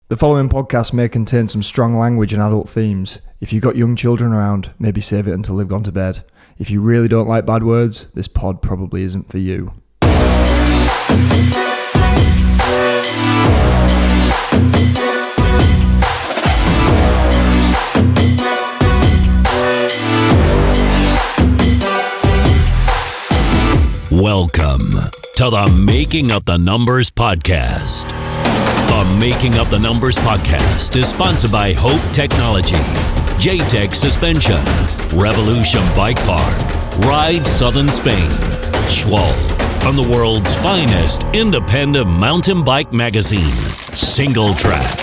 The following podcast may contain some strong language and adult themes. If you've got young children around, maybe save it until they've gone to bed. If you really don't like bad words, this pod probably isn't for you. Welcome to the Making Up the Numbers podcast. The Making Up the Numbers podcast is sponsored by Hope Technology, J-Tech Suspension, Revolution Bike Park, Ride Southern Spain, Schwal, and the world's finest independent mountain bike magazine, Single Track.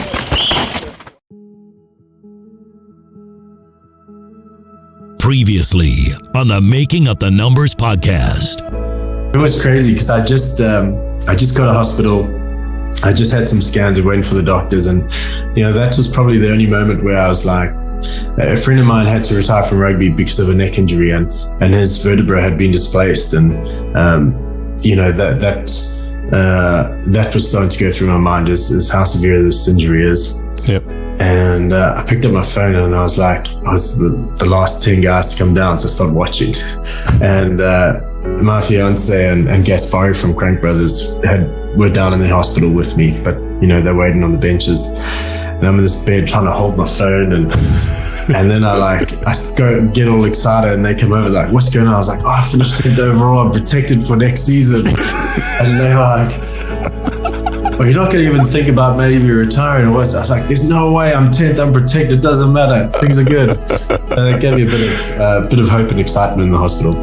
Previously on the Making Up the Numbers podcast. It was crazy because I just got to hospital. I just had some scans and waiting for the doctors, and that was probably the only moment where I was like, a friend of mine had to retire from rugby because of a neck injury, and his vertebra had been displaced, and that was starting to go through my mind is how severe this injury is. Yep. And I picked up my phone and I was like, I was the last 10 guys to come down, so I started watching, and my fiance and Gaspari from Crank Brothers were down in the hospital with me, but they're waiting on the benches, and I'm in this bed trying to hold my phone, and then I go get all excited, and they come over like, what's going on? I was like, I finished 10th overall, I'm protected for next season. And they're like, well, you're not going to even think about maybe retiring or what? I was like, there's no way, I'm 10th, I'm protected, doesn't matter, things are good. And it gave me a bit of hope and excitement in the hospital.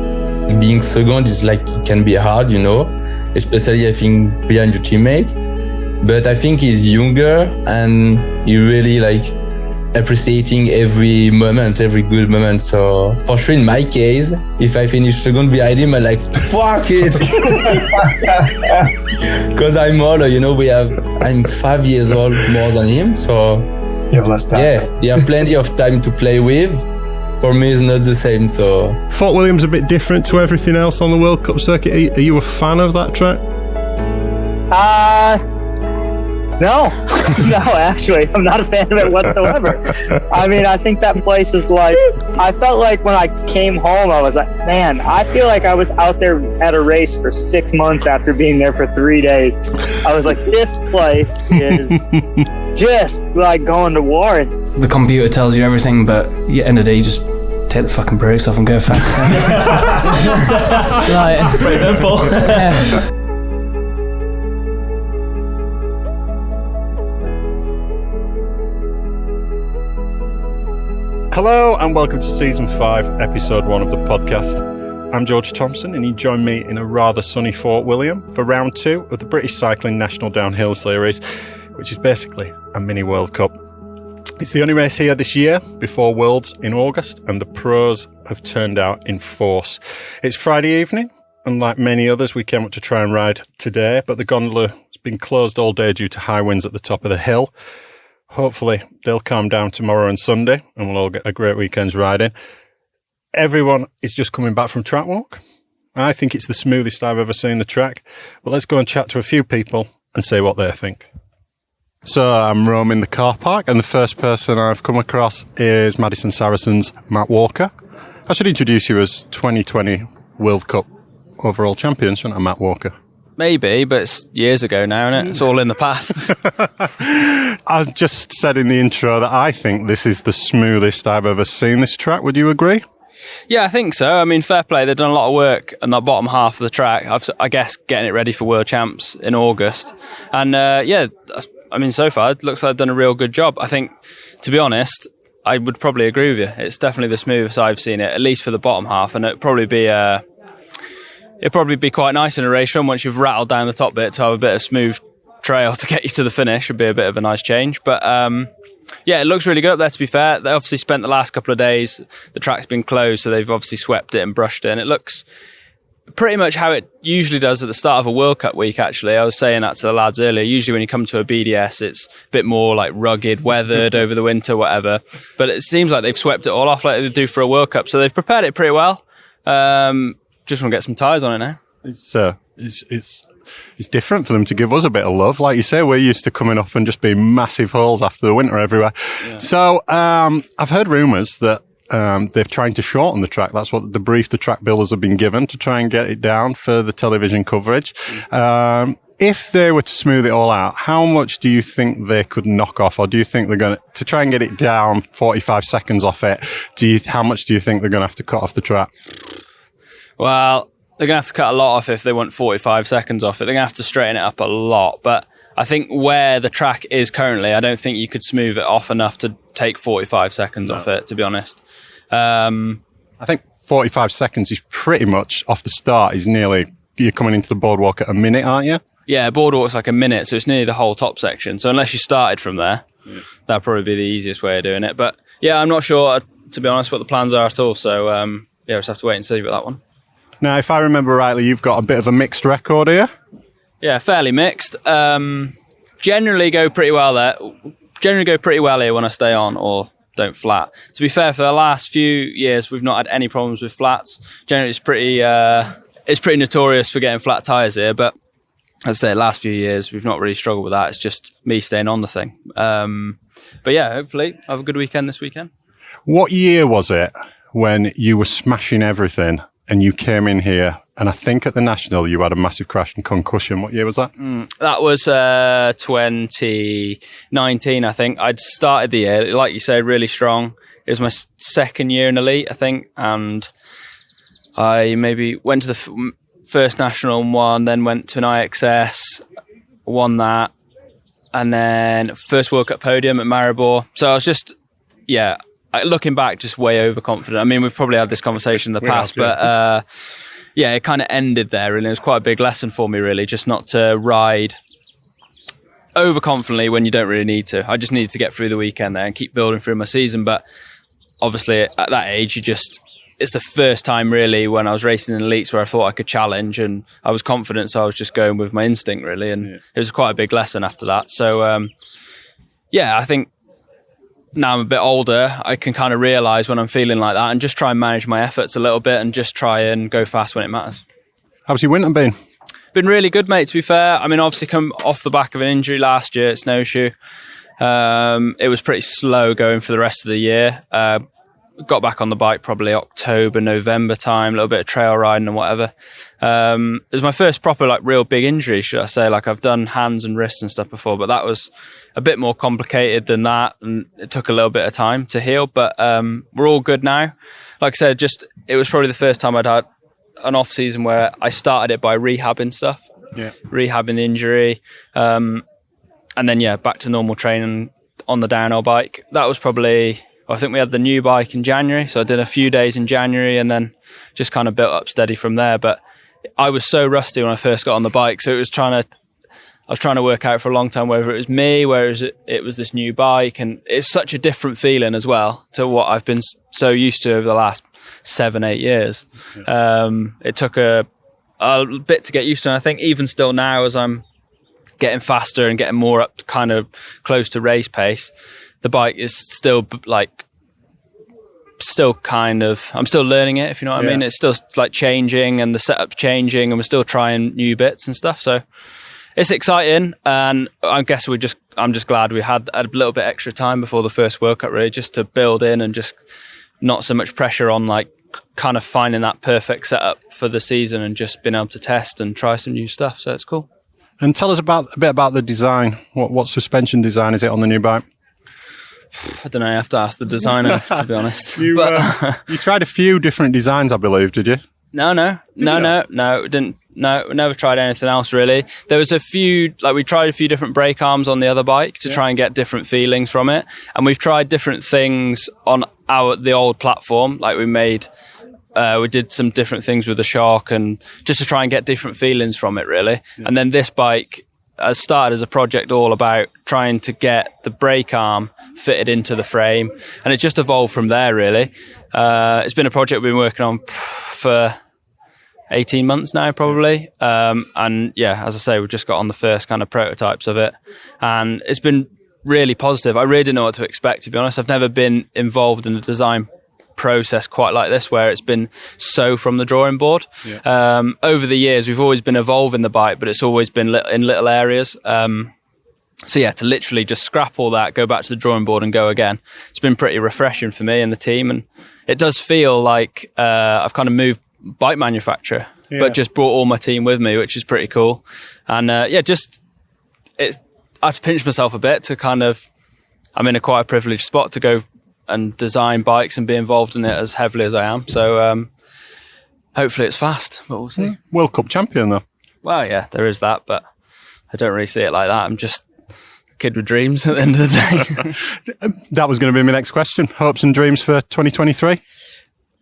Being second is like, it can be hard, especially I think behind your teammates. But I think he's younger and he really appreciating every moment, every good moment. So for sure in my case, if I finish second behind him, I'm like, fuck it. Because I'm older, I'm 5 years old more than him. So you have less time. Yeah, you have plenty of time to play with. For me, it's not the same, so... Fort William's a bit different to everything else on the World Cup circuit. Are you a fan of that track? No. No, actually, I'm not a fan of it whatsoever. I mean, I think that place is like... I felt like when I came home, I was like, man, I feel like I was out there at a race for 6 months after being there for 3 days. I was like, this place is just like going to war. The computer tells you everything, but at the end of the day, you just take the fucking brakes off and go fast. It's pretty simple. Yeah. Hello and welcome to Season 5, Episode 1 of the podcast. I'm George Thompson, and you join me in a rather sunny Fort William for Round 2 of the British Cycling National Downhill Series, which is basically a mini World Cup. It's the only race here this year before Worlds in August, and the pros have turned out in force. It's Friday evening, and like many others, we came up to try and ride today, but the gondola has been closed all day due to high winds at the top of the hill. Hopefully, they'll calm down tomorrow and Sunday, and we'll all get a great weekend's riding. Everyone is just coming back from track walk. I think it's the smoothest I've ever seen the track, but let's go and chat to a few people and see what they think. So I'm roaming the car park, and the first person I've come across is Madison Saracen's Matt Walker. I should introduce you as 2020 World Cup overall champion, shouldn't I, Matt Walker? Maybe, but it's years ago now, isn't it? It's all in the past. I just said in the intro that I think this is the smoothest I've ever seen this track. Would you agree? Yeah, I think so. I mean, fair play. They've done a lot of work on that bottom half of the track. I guess getting it ready for World Champs in August. And so far, it looks like they've done a real good job. I think, to be honest, I would probably agree with you. It's definitely the smoothest I've seen it, at least for the bottom half. And it'd probably be quite nice in a race run once you've rattled down the top bit to have a bit of smooth trail to get you to the finish. Would be a bit of a nice change. But it looks really good up there, to be fair. They obviously spent the last couple of days, the track's been closed, so they've obviously swept it and brushed it, and it looks pretty much how it usually does at the start of a World Cup week, actually. I was saying that to the lads earlier. Usually when you come to a BDS, it's a bit more like rugged, weathered over the winter, whatever. But it seems like they've swept it all off like they do for a World Cup, so they've prepared it pretty well. Just want to get some tyres on it now. It's it's different for them to give us a bit of love. Like you say, we're used to coming up and just being massive holes after the winter everywhere. Yeah. So I've heard rumours that they're trying to shorten the track. That's what the brief the track builders have been given, to try and get it down for the television coverage. If they were to smooth it all out, how much do you think they could knock off? Or do you think they're going to try and get it down 45 seconds off it? How much do you think they're going to have to cut off the track? Well, they're going to have to cut a lot off if they want 45 seconds off it. They're going to have to straighten it up a lot. But I think where the track is currently, I don't think you could smooth it off enough to take 45 seconds off it, to be honest. I think 45 seconds is pretty much off the start. Is nearly, you're coming into the boardwalk at a minute, aren't you? Yeah, boardwalk's like a minute, so it's nearly the whole top section. So unless you started from there, that'd probably be the easiest way of doing it. But yeah, I'm not sure, to be honest, what the plans are at all. So yeah, we'll just have to wait and see with that one. Now, if I remember rightly, you've got a bit of a mixed record here. Yeah, fairly mixed. Generally go pretty well there. Generally go pretty well here when I stay on or don't flat. To be fair, for the last few years, we've not had any problems with flats. Generally, it's pretty notorious for getting flat tyres here, but as I say, last few years, we've not really struggled with that. It's just me staying on the thing. But yeah, hopefully have a good weekend this weekend. What year was it when you were smashing everything and you came in here? And I think at the National, you had a massive crash and concussion. What year was that? That was 2019, I think. I'd started the year, like you say, really strong. It was my second year in Elite, I think. And I maybe went to the first National and won, then went to an IXS, won that, and then first World Cup podium at Maribor. So I was just, looking back, just way overconfident. I mean, we've probably had this conversation in the past, but it kind of ended there, and it was quite a big lesson for me, really, just not to ride overconfidently when you don't really need to. I just needed to get through the weekend there and keep building through my season. But obviously, at that age, it's the first time really when I was racing in elites where I thought I could challenge, and I was confident, so I was just going with my instinct really, and it was quite a big lesson after that. So I think now I'm a bit older, I can kind of realise when I'm feeling like that and just try and manage my efforts a little bit and just try and go fast when it matters. How's your winter been? Been really good, mate, to be fair. I mean, obviously come off the back of an injury last year at Snowshoe. It was pretty slow going for the rest of the year. Got back on the bike probably October, November time, a little bit of trail riding and whatever. It was my first proper real big injury, should I say. I've done hands and wrists and stuff before, but that was a bit more complicated than that, and it took a little bit of time to heal, but we're all good now. Like I said, it was probably the first time I'd had an off season where I started it by rehabbing stuff, rehabbing the injury, and then back to normal training on the downhill bike. That was probably, I think we had the new bike in January, so I did a few days in January and then just kind of built up steady from there. But I was so rusty when I first got on the bike, so I was trying to work out for a long time whether it was me, whereas it was this new bike, and it's such a different feeling as well to what I've been so used to over the last 7-8 years. It took a bit to get used to, and I think even still now, as I'm getting faster and getting more up to kind of close to race pace, the bike is still I'm still learning it, if you know what I mean. It's still changing, and the setup's changing, and we're still trying new bits and stuff. So it's exciting, and I guess I'm just glad we had a little bit extra time before the first World Cup, really, just to build in and just not so much pressure on kind of finding that perfect setup for the season, and just being able to test and try some new stuff. So it's cool. And tell us a bit about the design. What suspension design is it on the new bike? I don't know. I have to ask the designer, to be honest. You tried a few different designs, I believe, did you? No. Didn't. No, we never tried anything else really. There was a few, we tried a few different brake arms on the other bike to try and get different feelings from it, and we've tried different things on the old platform. We did some different things with the shock, and just to try and get different feelings from it really. And then this bike has started as a project all about trying to get the brake arm fitted into the frame, and it just evolved from there really. It's been a project we've been working on for 18 months now probably, and as I say, we've just got on the first kind of prototypes of it, and it's been really positive. I really didn't know what to expect, to be honest. I've never been involved in a design process quite like this, where it's been so from the drawing board. Yeah. Over the years, we've always been evolving the bike, but it's always been in little areas. So yeah, to literally just scrap all that, go back to the drawing board and go again, it's been pretty refreshing for me and the team. And it does feel like I've kind of moved bike manufacturer, but just brought all my team with me, which is pretty cool. And I have to pinch myself a bit to kind of, I'm in a quite a privileged spot to go and design bikes and be involved in it as heavily as I am. So hopefully it's fast, but we'll see. World Cup champion though. Well, yeah, there is that, but I don't really see it like that. I'm just a kid with dreams at the end of the day. That was going to be my next question. Hopes and dreams for 2023?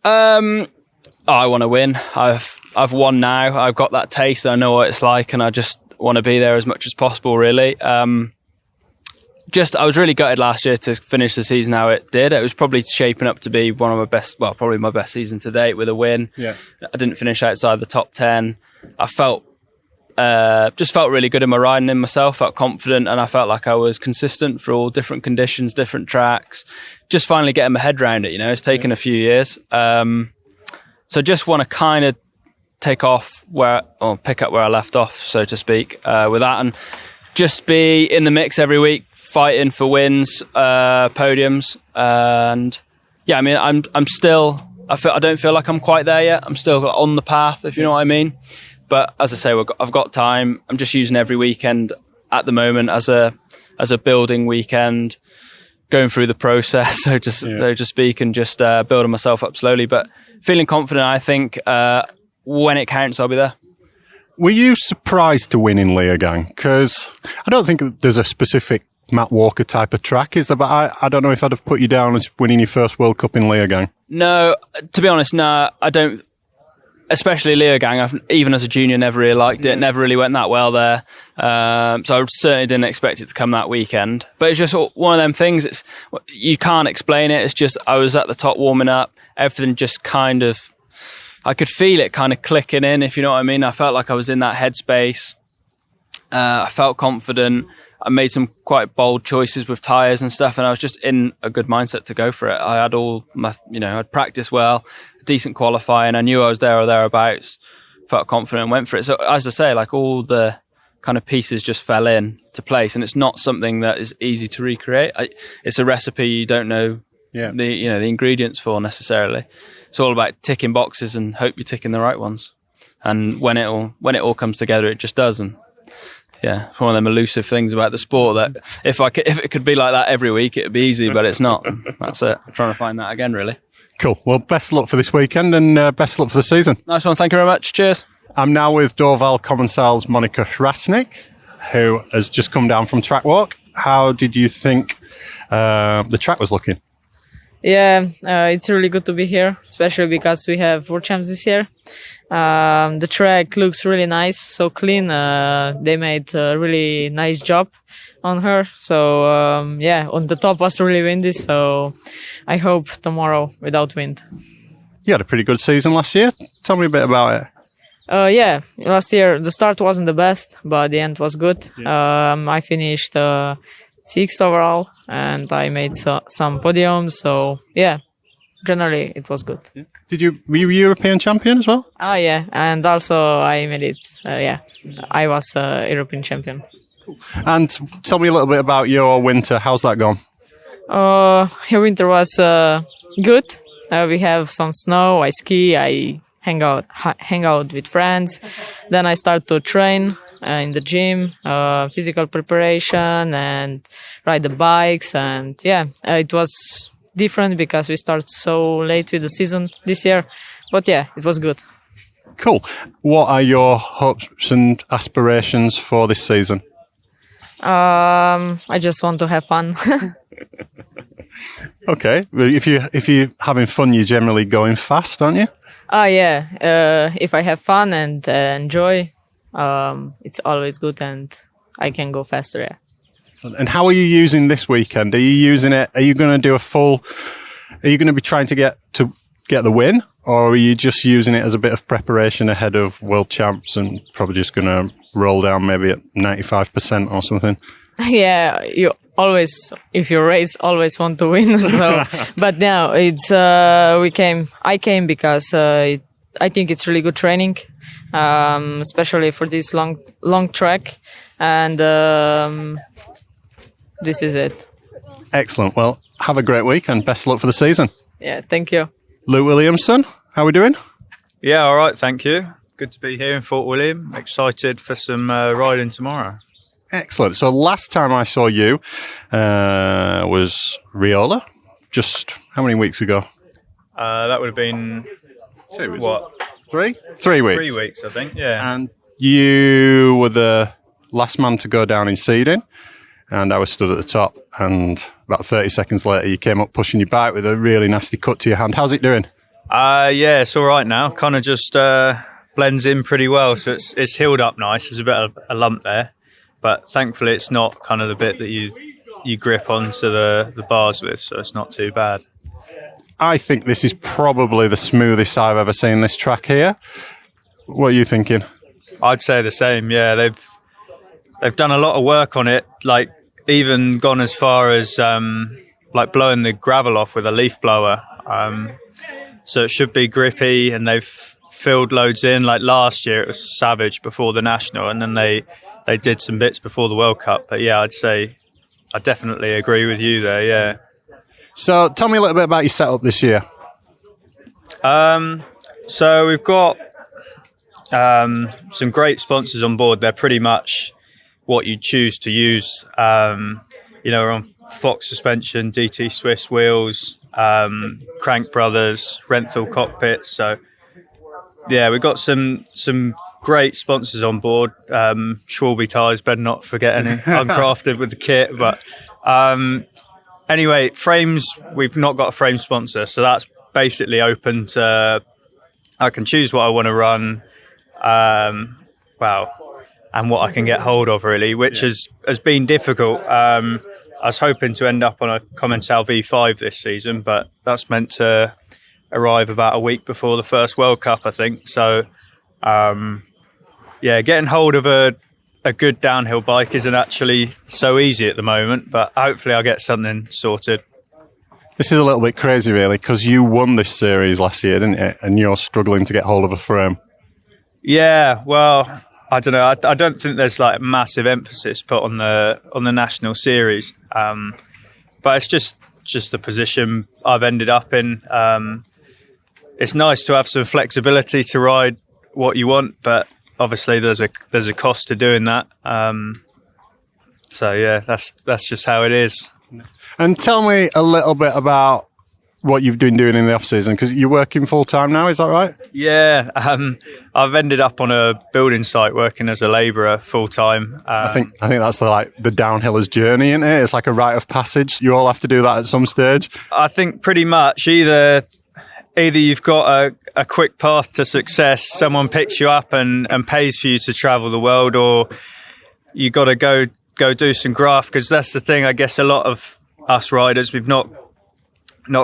I want to win. I've won now. I've got that taste. I know what it's like, and I just want to be there as much as possible, really. I was really gutted last year to finish the season how it did. It was probably shaping up to be one of my best, well, probably my best season to date with a win. Yeah. I didn't finish outside the top 10. I felt really good in my riding in myself, felt confident, and I felt like I was consistent for all different conditions, different tracks. Just finally getting my head around it, it's taken a few years. So just want to kind of pick up where I left off, so to speak, with that, and just be in the mix every week, fighting for wins, podiums, and yeah, I mean, I'm still. I don't feel like I'm quite there yet. I'm still on the path, if you know what I mean. But as I say, I've got time. I'm just using every weekend at the moment as a building weekend, going through the process, so to speak, and just building myself up slowly. But feeling confident. I think when it counts, I'll be there. Were you surprised to win in Leogang? Because I don't think there's a specific Matt Walker type of track, is there? But I don't know if I'd have put you down as winning your first World Cup in Leogang. No, to be honest, no, I don't. Especially Leogang, I've even as a junior never really liked it. Never really went that well there. So I certainly didn't expect it to come that weekend. But it's just one of them things. You can't explain it. It's just I was at the top warming up. Everything just kind of, I could feel it kind of clicking in, if you know what I mean. I felt like I was in that headspace. I felt confident. I made some quite bold choices with tyres and stuff, and I was just in a good mindset to go for it. I had all my, I'd practiced well, decent qualifying. I knew I was there or thereabouts, felt confident and went for it. So as I say, like all the kind of pieces just fell in to place, and it's not something that is easy to recreate. It's a recipe you don't know the ingredients for necessarily. It's all about ticking boxes and hope you're ticking the right ones. And when it all comes together, it just does. And yeah, it's one of them elusive things about the sport that if it could be like that every week, it'd be easy, but it's not. That's it. I'm trying to find that again, really. Cool. Well, best of luck for this weekend and best of luck for the season. Nice one. Thank you very much. Cheers. I'm now with Dorval Commensal's Monika Hrastnik, who has just come down from track walk. How did you think the track was looking? Yeah, it's really good to be here, especially because we have World Champs this year. The track looks really nice, so clean. They made a really nice job on her. So, on the top was really windy, so I hope tomorrow without wind. You had a pretty good season last year. Tell me a bit about it. Last year the start wasn't the best, but the end was good. Yeah. I finished 6th overall, and I made some podiums. So yeah, generally it was good. Yeah. Were you European champion as well? Yeah, and also I made it. I was European champion. Cool. And tell me a little bit about your winter. How's that gone? Your winter was good. We have some snow. I ski. I hang out with friends. Then I start to train in the gym, physical preparation, and ride the bikes. And it was different because we start so late with the season this year. But yeah, it was good. Cool. What are your hopes and aspirations for this season? I just want to have fun. Okay. If you're having fun, you're generally going fast, aren't you? If I have fun and enjoy, it's always good, and I can go faster. Yeah. And how are you using this weekend? Are you using it? Are you going to do are you going to be trying to get the win, or are you just using it as a bit of preparation ahead of World Champs and probably just going to roll down maybe at 95% or something? Yeah, always, if you race, always want to win. So, but now it's I came because I think it's really good training, especially for this long track, and this is it. Excellent. Well, have a great week and best of luck for the season. Yeah, thank you. Luke Williamson, how are we doing? Yeah, all right, thank you. Good to be here in Fort William. Excited for some riding tomorrow. Excellent. So last time I saw you was Riola, just how many weeks ago? That would have been 2 weeks. What? 3? 3 weeks. 3 weeks, I think. Yeah. And you were the last man to go down in seeding, and I was stood at the top. And about 30 seconds later, you came up pushing your bike with a really nasty cut to your hand. How's it doing? Yeah, it's all right now. Kind of just blends in pretty well, so it's healed up nice. There's a bit of a lump there, but thankfully it's not kind of the bit that you grip onto the bars with, so it's not too bad. I think this is probably the smoothest I've ever seen this track here. What are you thinking? I'd say the same. Yeah, they've done a lot of work on it. Like even gone as far as like blowing the gravel off with a leaf blower. So it should be grippy, and they've filled loads in. Like last year, it was savage before the National, and then they did some bits before the World Cup. But yeah, I'd say I definitely agree with you there. Yeah. So tell me a little bit about your setup this year. So we've got some great sponsors on board. They're pretty much what you choose to use. We're on Fox suspension, DT Swiss wheels, Crank Brothers, Renthal cockpits. So yeah, we've got some great sponsors on board. Schwalbe tyres, better not forget any. Uncrafted with the kit, but anyway, frames, we've not got a frame sponsor, so that's basically open to, I can choose what I want to run, and what I can get hold of really, which has been difficult. I was hoping to end up on a Commencal V5 this season, but that's meant to arrive about a week before the first World Cup, I think. So, getting hold of a good downhill bike isn't actually so easy at the moment, but hopefully I'll get something sorted. This is a little bit crazy, really, because you won this series last year, didn't you? And you're struggling to get hold of a frame. Yeah, well, I don't know. I don't think there's like massive emphasis put on the national series, but it's just the position I've ended up in. It's nice to have some flexibility to ride what you want, but obviously there's a cost to doing that. So yeah, that's just how it is. And tell me a little bit about what you've been doing in the off season, because you're working full time now. Is that right? Yeah, I've ended up on a building site working as a labourer full time. I think that's the downhiller's journey, isn't it? It's like a rite of passage. You all have to do that at some stage. I think pretty much either you've got a quick path to success, someone picks you up and pays for you to travel the world, or you got to go do some graft, because that's the thing. I guess a lot of us riders, we've not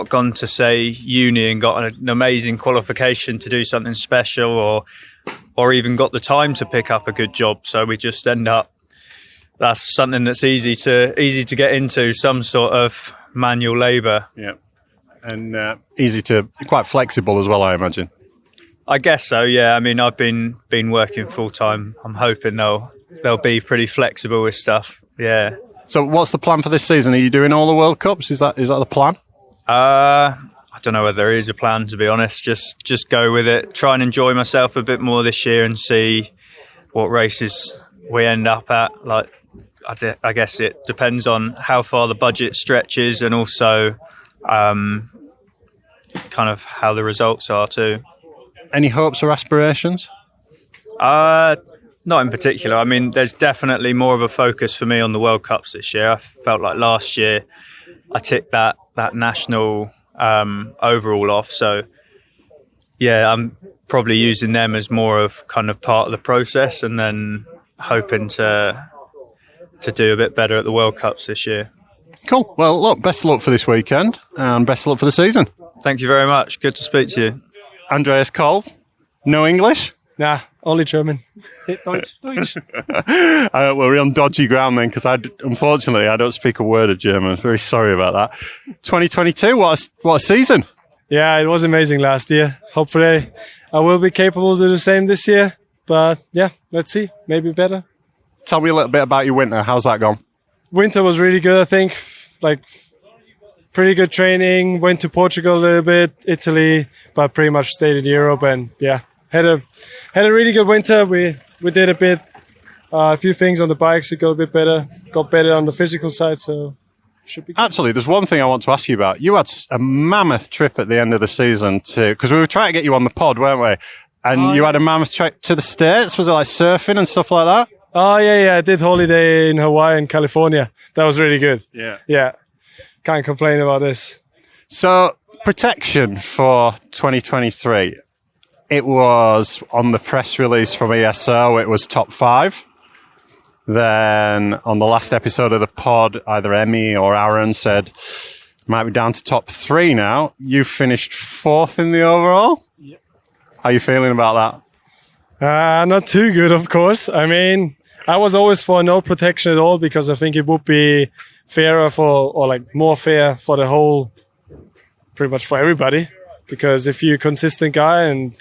gone to, say, uni and got an amazing qualification to do something special, or even got the time to pick up a good job. So we just end up, that's something that's easy to get into, some sort of manual labour. Yeah. And quite flexible as well, I imagine. I guess so, yeah. I mean, I've been working full time. I'm hoping they'll be pretty flexible with stuff. Yeah. So what's the plan for this season? Are you doing all the World Cups? Is that the plan? I don't know whether there is a plan, to be honest. Just go with it. Try and enjoy myself a bit more this year and see what races we end up at. Like, I guess it depends on how far the budget stretches, and also kind of how the results are too. Any hopes or aspirations? Not in particular. I mean, there's definitely more of a focus for me on the World Cups this year. I felt like last year I ticked that national overall off. So, yeah, I'm probably using them as more of kind of part of the process, and then hoping to do a bit better at the World Cups this year. Cool. Well, look, best of luck for this weekend, and best of luck for the season. Thank you very much. Good to speak to you. Andreas, Kolb. No English? Nah, only German. Deutsch. We're on dodgy ground then, because unfortunately I don't speak a word of German. Very sorry about that. 2022, what a season. Yeah, it was amazing last year. Hopefully I will be capable to do the same this year. But yeah, let's see. Maybe better. Tell me a little bit about your winter. How's that gone? Winter was really good, I think. Like, pretty good training. Went to Portugal a little bit, Italy, but pretty much stayed in Europe. And yeah, had a really good winter. We did a few things on the bikes that got a bit better. Got better on the physical side, so should be good. Actually, there's one thing I want to ask you about. You had a mammoth trip at the end of the season because we were trying to get you on the pod, weren't we? And you had a mammoth trip to the States. Was it like surfing and stuff like that? Oh, yeah. I did holiday in Hawaii and California. That was really good. Yeah. Can't complain about this. So, protection for 2023. It was on the press release from ESO, it was top 5. Then on the last episode of the pod, either Emmy or Aaron said, might be down to top 3 now. You finished 4th in the overall? Yep. How are you feeling about that? Not too good, of course. I mean, I was always for no protection at all because I think it would be fairer more fair for the whole, pretty much for everybody. Because if you're a consistent guy and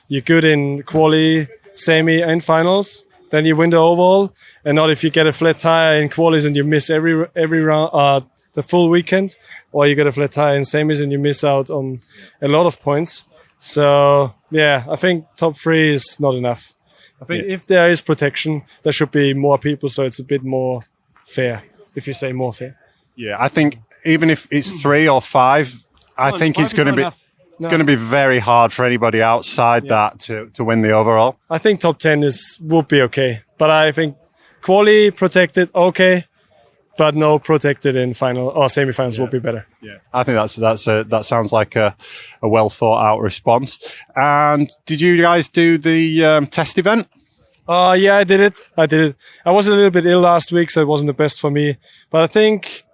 you're good in quali, semi and finals, then you win the overall. And not if you get a flat tire in qualis and you miss every round, the full weekend, or you get a flat tire in semis and you miss out on a lot of points. So, yeah, I think top 3 is not enough. I think if there is protection, there should be more people, so it's a bit more fair, if you say more fair. Yeah, I think even if it's 3 or 5, I think it's going to be very hard for anybody outside that to win the overall. I think top 10 would be okay, but I think quali protected, okay, but no protected in final or semi-finals would be better. Yeah, I think that sounds like a well thought out response. And did you guys do the test event? Yeah, I did it. I was a little bit ill last week, so it wasn't the best for me. But I think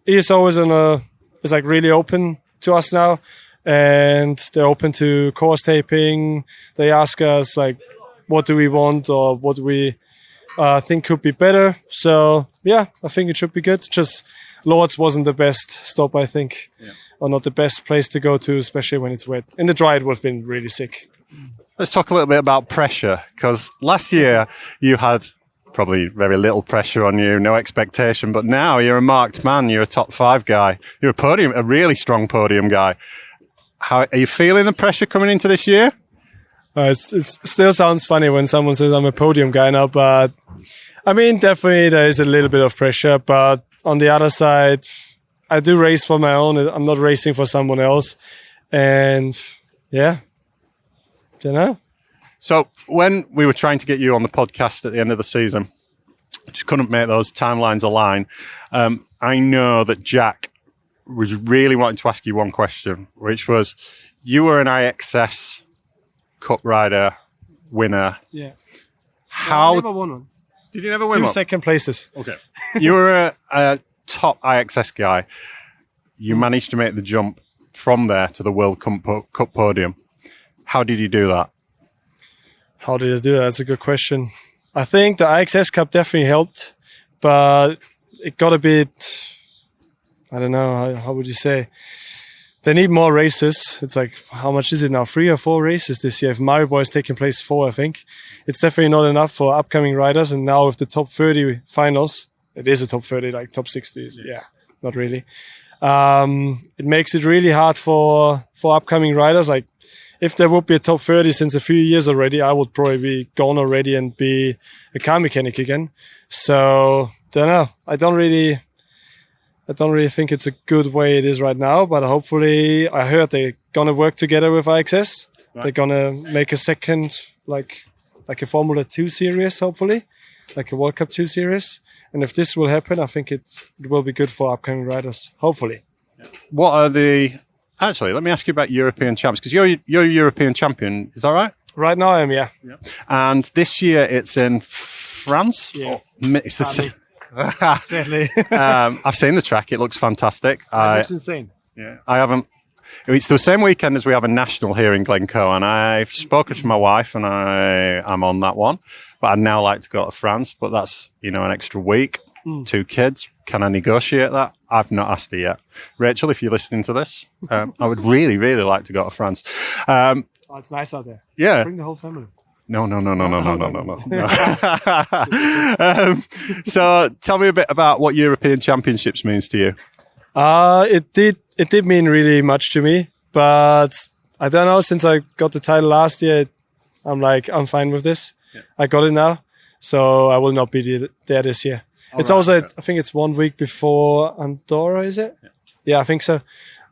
ESO is like really open to us now, and they're open to course taping. They ask us like, what do we want or what do we think could be better. So yeah, I think it should be good. Just Lords wasn't the best stop, I think, or not the best place to go to, especially when it's wet. In the dry, it would have been really sick. Let's talk a little bit about pressure, because last year you had probably very little pressure on you, no expectation, but now you're a marked man, you're a top 5 guy, you're a really strong podium guy. How are you feeling the pressure coming into this year? It still sounds funny when someone says I'm a podium guy now, but I mean, definitely there is a little bit of pressure, but on the other side, I do race for my own. I'm not racing for someone else. And yeah, don't know. So when we were trying to get you on the podcast at the end of the season, just couldn't make those timelines align. I know that Jack was really wanting to ask you one question, which was, you were an IXS Cup rider winner. Yeah. How? I never won one. Did you never win 2 one? second places. Okay. You were a top IXS guy. You managed to make the jump from there to the World Cup podium. How did you do that? How did I do that? That's a good question. I think the IXS Cup definitely helped, but it got a bit, I don't know, how would you say? They need more races. It's like, how much is it now? 3 or 4 races this year. If Maribor is taking place 4, I think. It's definitely not enough for upcoming riders. And now with the top 30 finals, it is a top 30, like top 60s. Yeah, not really. It makes it really hard for upcoming riders. Like, if there would be a top 30 since a few years already, I would probably be gone already and be a car mechanic again. So, don't know. I don't really think it's a good way it is right now, but hopefully, I heard they're going to work together with IXS. Right. They're going to make a second, like a Formula 2 series, hopefully, like a World Cup 2 series. And if this will happen, I think it will be good for upcoming riders, hopefully. What are actually, let me ask you about European champs, because you're European champion, is that right? Right now I am, yeah. And this year it's in France? Yeah. It's the Sadly. I've seen the track. It looks fantastic. It looks insane. Yeah, I haven't It's the same weekend as we have a national here in Glencoe, and I've spoken to my wife, and I'm on that one. But I'd now like to go to France, but that's, an extra week, 2 kids. Can I negotiate that? I've not asked her yet. Rachel, if you're listening to this, I would really, really like to go to France. It's nice out there. Yeah. Bring the whole family. No. So tell me a bit about what European Championships means to you. It did mean really much to me, but I don't know, since I got the title last year, I'm fine with this. Yeah. I got it now, so I will not be there this year. It's also, I think it's 1 week before Andorra, is it? Yeah, I think so.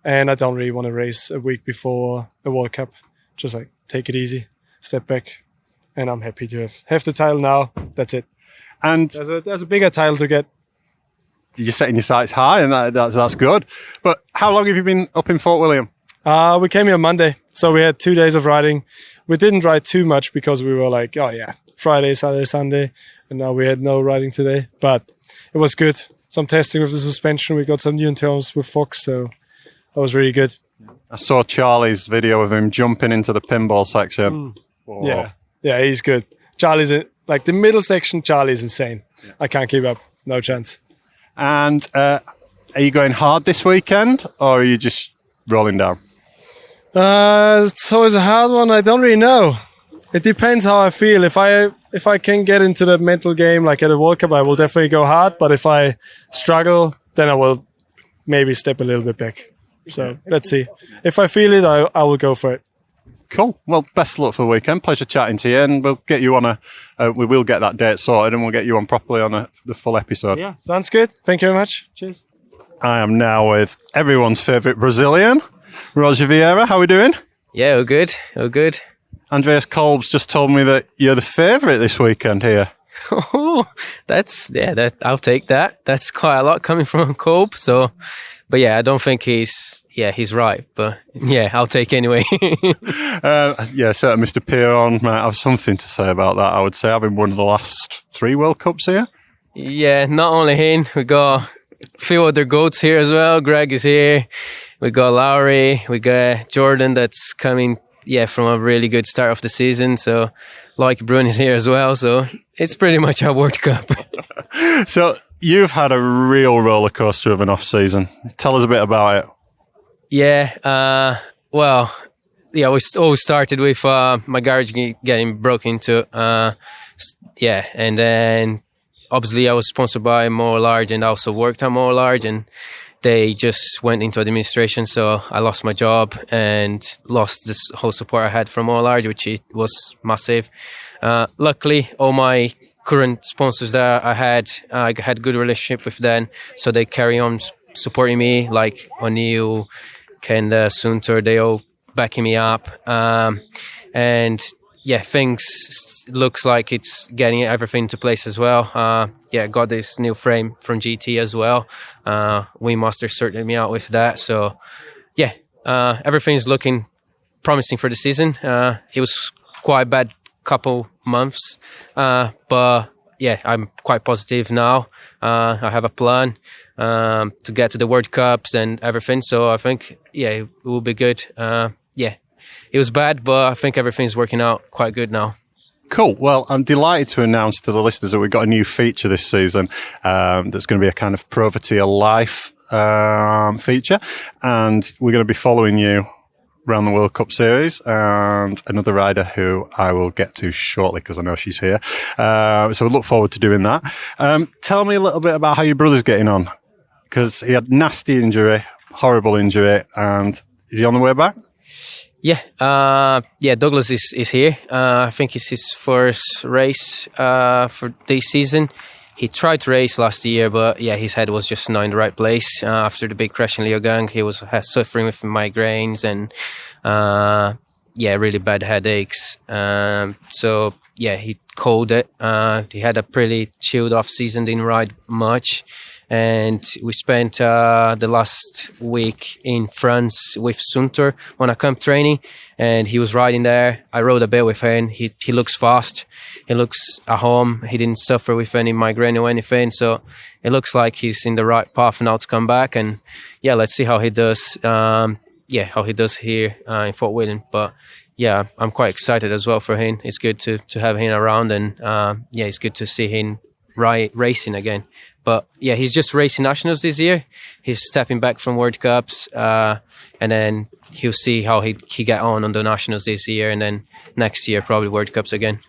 And I don't really want to race a week before a World Cup. Just take it easy, step back. And I'm happy to have the title now. That's it. And there's a bigger title to get. You're setting your sights high, and that's good. But how long have you been up in Fort William? We came here Monday, so we had 2 days of riding. We didn't ride too much because we were Friday, Saturday, Sunday, and now we had no riding today. But it was good. Some testing with the suspension. We got some new terms with Fox, so that was really good. I saw Charlie's video of him jumping into the pinball section. Yeah, he's good. Charlie's the middle section. Charlie's insane. Yeah. I can't keep up. No chance. And are you going hard this weekend, or are you just rolling down? It's always a hard one. I don't really know. It depends how I feel. If I can get into the mental game, like at a World Cup, I will definitely go hard. But if I struggle, then I will maybe step a little bit back. So let's see. If I feel it, I will go for it. Cool. Well, best of luck for the weekend. Pleasure chatting to you, and we'll get you on we will get that date sorted, and we'll get you on properly on the full episode. Yeah, sounds good. Thank you very much. Cheers. I am now with everyone's favourite Brazilian, Roger Viera. How are we doing? Yeah, all good. All good. Andreas Kolb's just told me that you're the favourite this weekend here. Oh, I'll take that. That's quite a lot coming from Kolb. So, but yeah, I don't think he's right. But yeah, I'll take it anyway. So Mr. Piron might have something to say about that. I would say, having won the last 3 World Cups here. Yeah, not only him, we got a few other goats here as well. Greg is here. We got Lowry. We got Jordan that's coming. Yeah, from a really good start of the season. So, Loic Bruni is here as well. So, it's pretty much our World Cup. So, you've had a real roller coaster of an off season. Tell us a bit about it. Yeah, we all started with my garage getting broken into. And then obviously I was sponsored by More Large and also worked on More Large, and they just went into administration, so I lost my job and lost this whole support I had from More Large, which was massive. Luckily, all my current sponsors that I had good relationship with them, so they carry on supporting me, like O'Neill, Kenda, Sunter, they all backing me up. And yeah, things looks like it's getting everything into place as well. Got this new frame from GT as well. Wingmaster sorted me out with that. So yeah, everything's looking promising for the season. It was quite a bad couple months, but yeah, I'm quite positive now. I have a plan to get to the World Cups and everything. So I think, yeah, it will be good. It was bad, but I think everything's working out quite good now. Cool. Well, I'm delighted to announce to the listeners that we've got a new feature this season that's going to be a kind of Proverty Life feature. And we're going to be following you around the World Cup Series and another rider who I will get to shortly because I know she's here. So we look forward to doing that. Tell me a little bit about how your brother's getting on, because he had nasty injury, horrible injury, and is he on the way back? Yeah, Douglas is here. I think it's his first race for this season. He tried to race last year, but yeah, his head was just not in the right place. After the big crash in Leogang, he was suffering with migraines and really bad headaches. So yeah, he called it. He had a pretty chilled off season, didn't ride much. And we spent the last week in France with Sunter on a camp training, and he was riding there. I rode a bit with him. He looks fast. He looks at home. He didn't suffer with any migraine or anything, so it looks like he's in the right path now to come back. And yeah, let's see how he does. how he does here in Fort William. But yeah, I'm quite excited as well for him. It's good to have him around, and it's good to see him racing again. But yeah, he's just racing nationals this year. He's stepping back from World Cups, and then he'll see how he get on the nationals this year, and then next year probably World Cups again.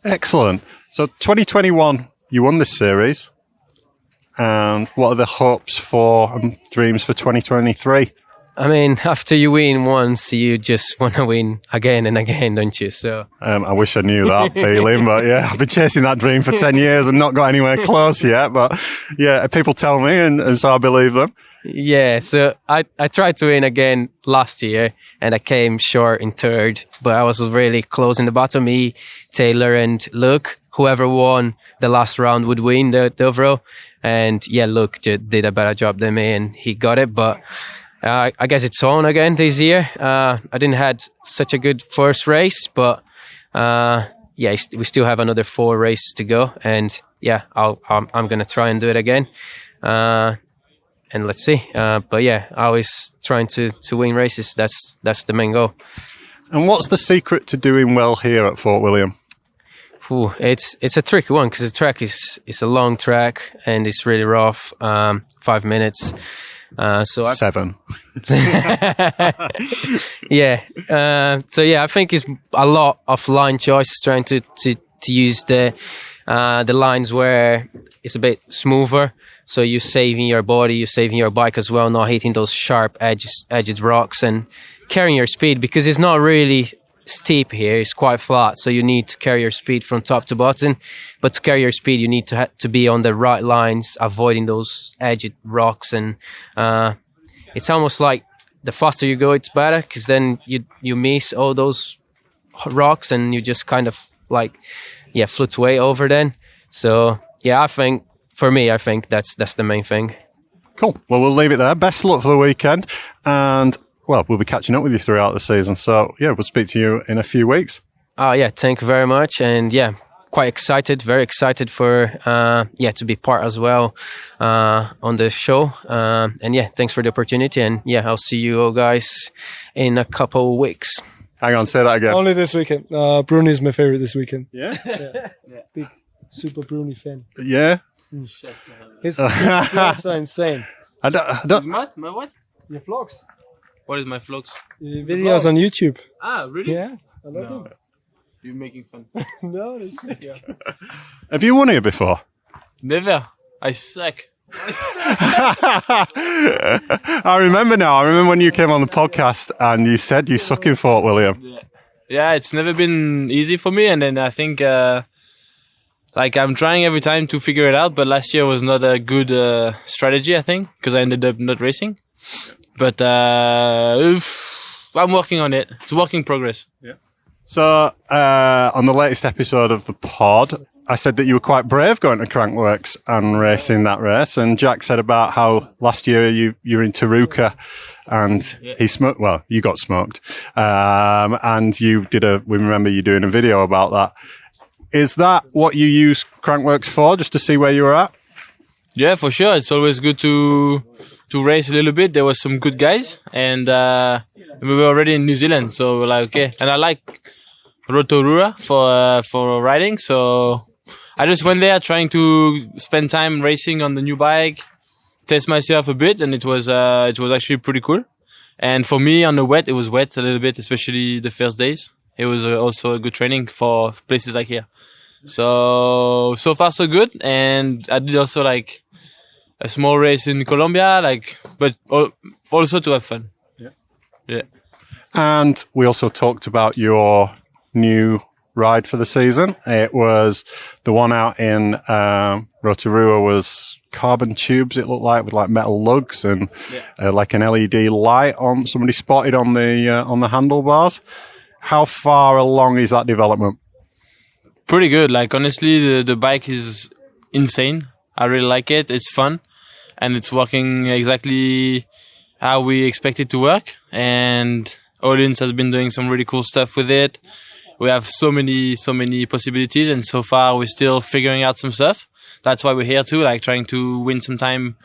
Excellent. So 2021, you won this series. And what are the hopes for and dreams for 2023? I mean, after you win once, you just want to win again and again, don't you? So I wish I knew that feeling, but yeah, I've been chasing that dream for 10 years and not got anywhere close yet. But yeah, people tell me, and so I believe them. Yeah, so I tried to win again last year, and I came short in third, but I was really close in the bottom. Me, Taylor, and Luke. Whoever won the last round would win the overall. And yeah, Luke did a better job than me, and he got it. But I guess it's on again this year. I didn't had such a good first race, but we still have another 4 races to go. And yeah, I'm gonna try and do it again. And let's see. But yeah, always trying to win races. That's the main goal. And what's the secret to doing well here at Fort William? Ooh, it's a tricky one because the track is a long track and it's really rough. 5 minutes. So 7. Yeah. So yeah, I think it's a lot of line choices, trying to use the lines where it's a bit smoother. So you're saving your body, you're saving your bike as well, not hitting those sharp edged rocks and carrying your speed, because it's not really steep here, it's quite flat, so you need to carry your speed from top to bottom. But to carry your speed, you need to be on the right lines, avoiding those edged rocks. And it's almost like the faster you go, it's better, because then you miss all those rocks and you just kind of fluctuate over then. So yeah, I think for me, that's the main thing. Cool. Well, we'll leave it there. Best of luck for the weekend, and well, we'll be catching up with you throughout the season. So yeah, we'll speak to you in a few weeks. Yeah, thank you very much. And yeah, quite excited, very excited for to be part as well on the show. And yeah, thanks for the opportunity. And yeah, I'll see you all guys in a couple of weeks. Hang on, say that again. Only this weekend. Bruni is my favorite this weekend. Yeah? Yeah. Big, super Bruni fan. Yeah? His vlogs are insane. I don't. My what? Your vlogs. What is my vlogs? Videos on YouTube. Ah, really? Yeah, I love them. You're making fun. No, this is Have you won here before? Never. I suck. I remember now. I remember when you came on the podcast and you said you suck in Fort William. Yeah, it's never been easy for me, and then I think I'm trying every time to figure it out. But last year was not a good strategy, I think, because I ended up not racing. But I'm working on it. It's a work in progress. Yeah. So on the latest episode of the pod, I said that you were quite brave going to Crankworks and racing that race. And Jack said about how last year you were in Taruka and he smoked. Well, you got smoked. And we remember you doing a video about that. Is that what you use Crankworks for, just to see where you were at? Yeah, for sure. It's always good to race a little bit. There were some good guys, and we were already in New Zealand, so we're like, okay. And I like Rotorua for riding, so I just went there trying to spend time racing on the new bike, test myself a bit, and it was actually pretty cool. And for me, on the wet, it was wet a little bit, especially the first days. It was also a good training for places like here. So far so good. And I did also like a small race in Colombia, but also to have fun. Yeah. And we also talked about your new ride for the season. It was the one out in Rotorua was carbon tubes, it looked like, with like metal lugs and like an LED light on somebody spotted on the handlebars. How far along is that development? Pretty good. Like, honestly, the bike is insane. I really like it. It's fun. And it's working exactly how we expect it to work. And Audience has been doing some really cool stuff with it. We have so many possibilities. And so far, we're still figuring out some stuff. That's why we're here too, like trying to win some time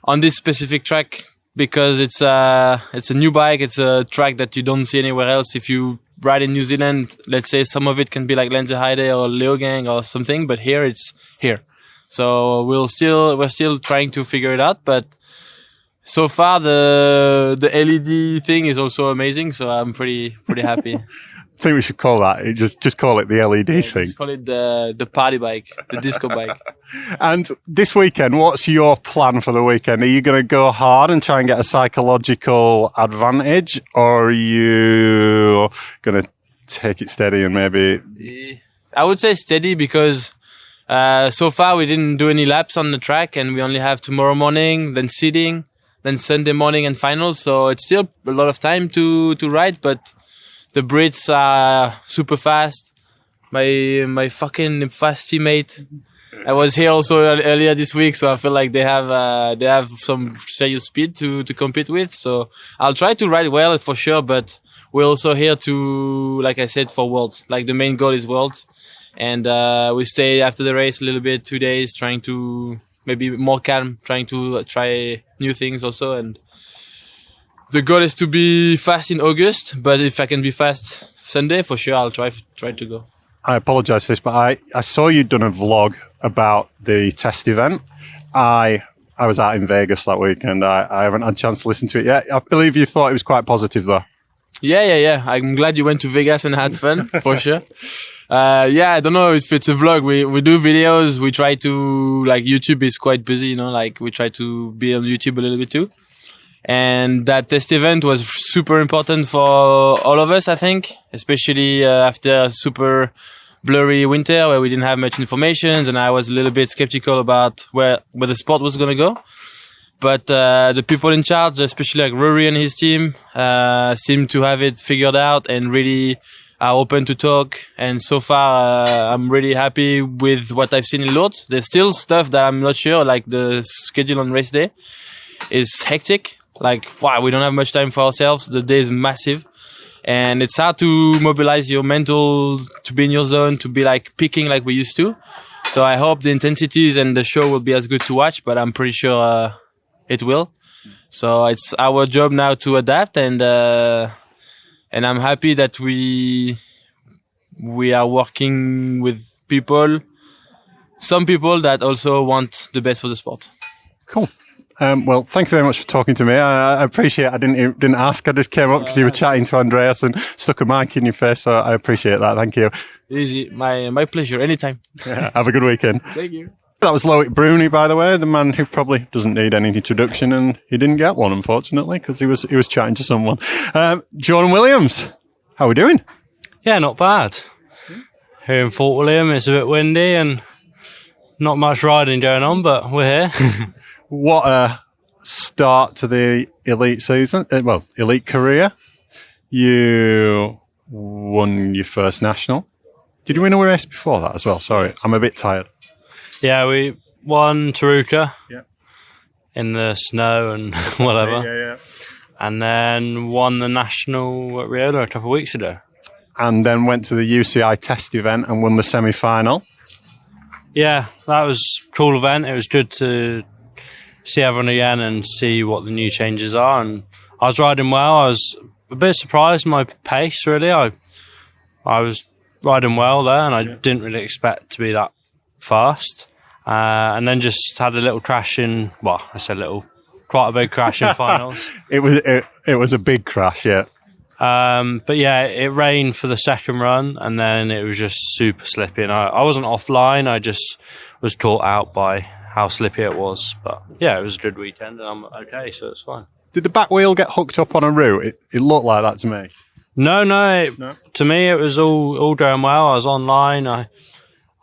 on this specific track because it's a new bike. It's a track that you don't see anywhere else. If you ride in New Zealand, let's say some of it can be like Lenzerheide or Leogang or something, but here it's here. So we're still trying to figure it out, but so far the LED thing is also amazing. So I'm pretty happy. I think we should call that. Just call it the LED thing. Just call it the party bike, the disco bike. And this weekend, what's your plan for the weekend? Are you going to go hard and try and get a psychological advantage, or are you going to take it steady and maybe? I would say steady because so far we didn't do any laps on the track, and we only have tomorrow morning, then seeding, then Sunday morning and finals. So it's still a lot of time to ride, but the Brits are super fast. My fucking fast teammate. I was here also earlier this week, so I feel like they have some serious speed to compete with. So I'll try to ride well for sure, but we're also here to, like I said, for Worlds. Like the main goal is Worlds, and we stay after the race a little bit, 2 days, trying to maybe more calm, trying to try new things also. And the goal is to be fast in August, but if I can be fast Sunday, for sure, I'll try to go. I apologise for this, but I saw you'd done a vlog about the test event. I was out in Vegas that weekend. I haven't had a chance to listen to it yet. I believe you thought it was quite positive, though. Yeah. I'm glad you went to Vegas and had fun, for sure. I don't know if it's a vlog. We do videos. We try to, like, YouTube is quite busy, you know, like we try to be on YouTube a little bit too. And that test event was super important for all of us, I think, especially after a super blurry winter where we didn't have much information, and I was a little bit skeptical about where the sport was going to go. But the people in charge, especially like Rory and his team, seem to have it figured out and really are open to talk. And so far, I'm really happy with what I've seen in Lourdes. There's still stuff that I'm not sure, like the schedule on race day is hectic. Like, wow, we don't have much time for ourselves. The day is massive. And it's hard to mobilize your mental to be in your zone, to be like peaking like we used to. So I hope the intensities and the show will be as good to watch, but I'm pretty sure it will. So it's our job now to adapt, and I'm happy that we are working with people, some people that also want the best for the sport. Cool. Well, thank you very much for talking to me. I appreciate it. I didn't ask. I just came up because you were chatting to Andreas and stuck a mic in your face. So I appreciate that. Thank you. Easy. My pleasure. Anytime. Yeah, have a good weekend. Thank you. That was Loic Bruni, by the way, the man who probably doesn't need any introduction, and he didn't get one, unfortunately, because he was chatting to someone. John Williams, how are we doing? Yeah, not bad. Here in Fort William, it's a bit windy and not much riding going on, but we're here. What a start to the elite season, elite career. You won your first national. Did you win a race before that as well? Sorry, I'm a bit tired. Yeah, we won Taruka in the snow and whatever. Yeah. And then won the national at Riola a couple of weeks ago. And then went to the UCI test event and won the semi-final. Yeah, that was a cool event. It was good to see everyone again and see what the new changes are. And I was riding well. I was a bit surprised my pace, really. I was riding well there, and I didn't really expect to be that fast. And then just had a little crash in, well, I said little, quite a big crash in finals. It was a big crash, yeah. But yeah, it rained for the second run, and then it was just super slippy. And I wasn't offline, I just was caught out by how slippy it was. But yeah, it was a good weekend, and I'm okay, so it's fine. Did the back wheel get hooked up on a route? It looked like that to me. No. To me, it was all going well. I was online.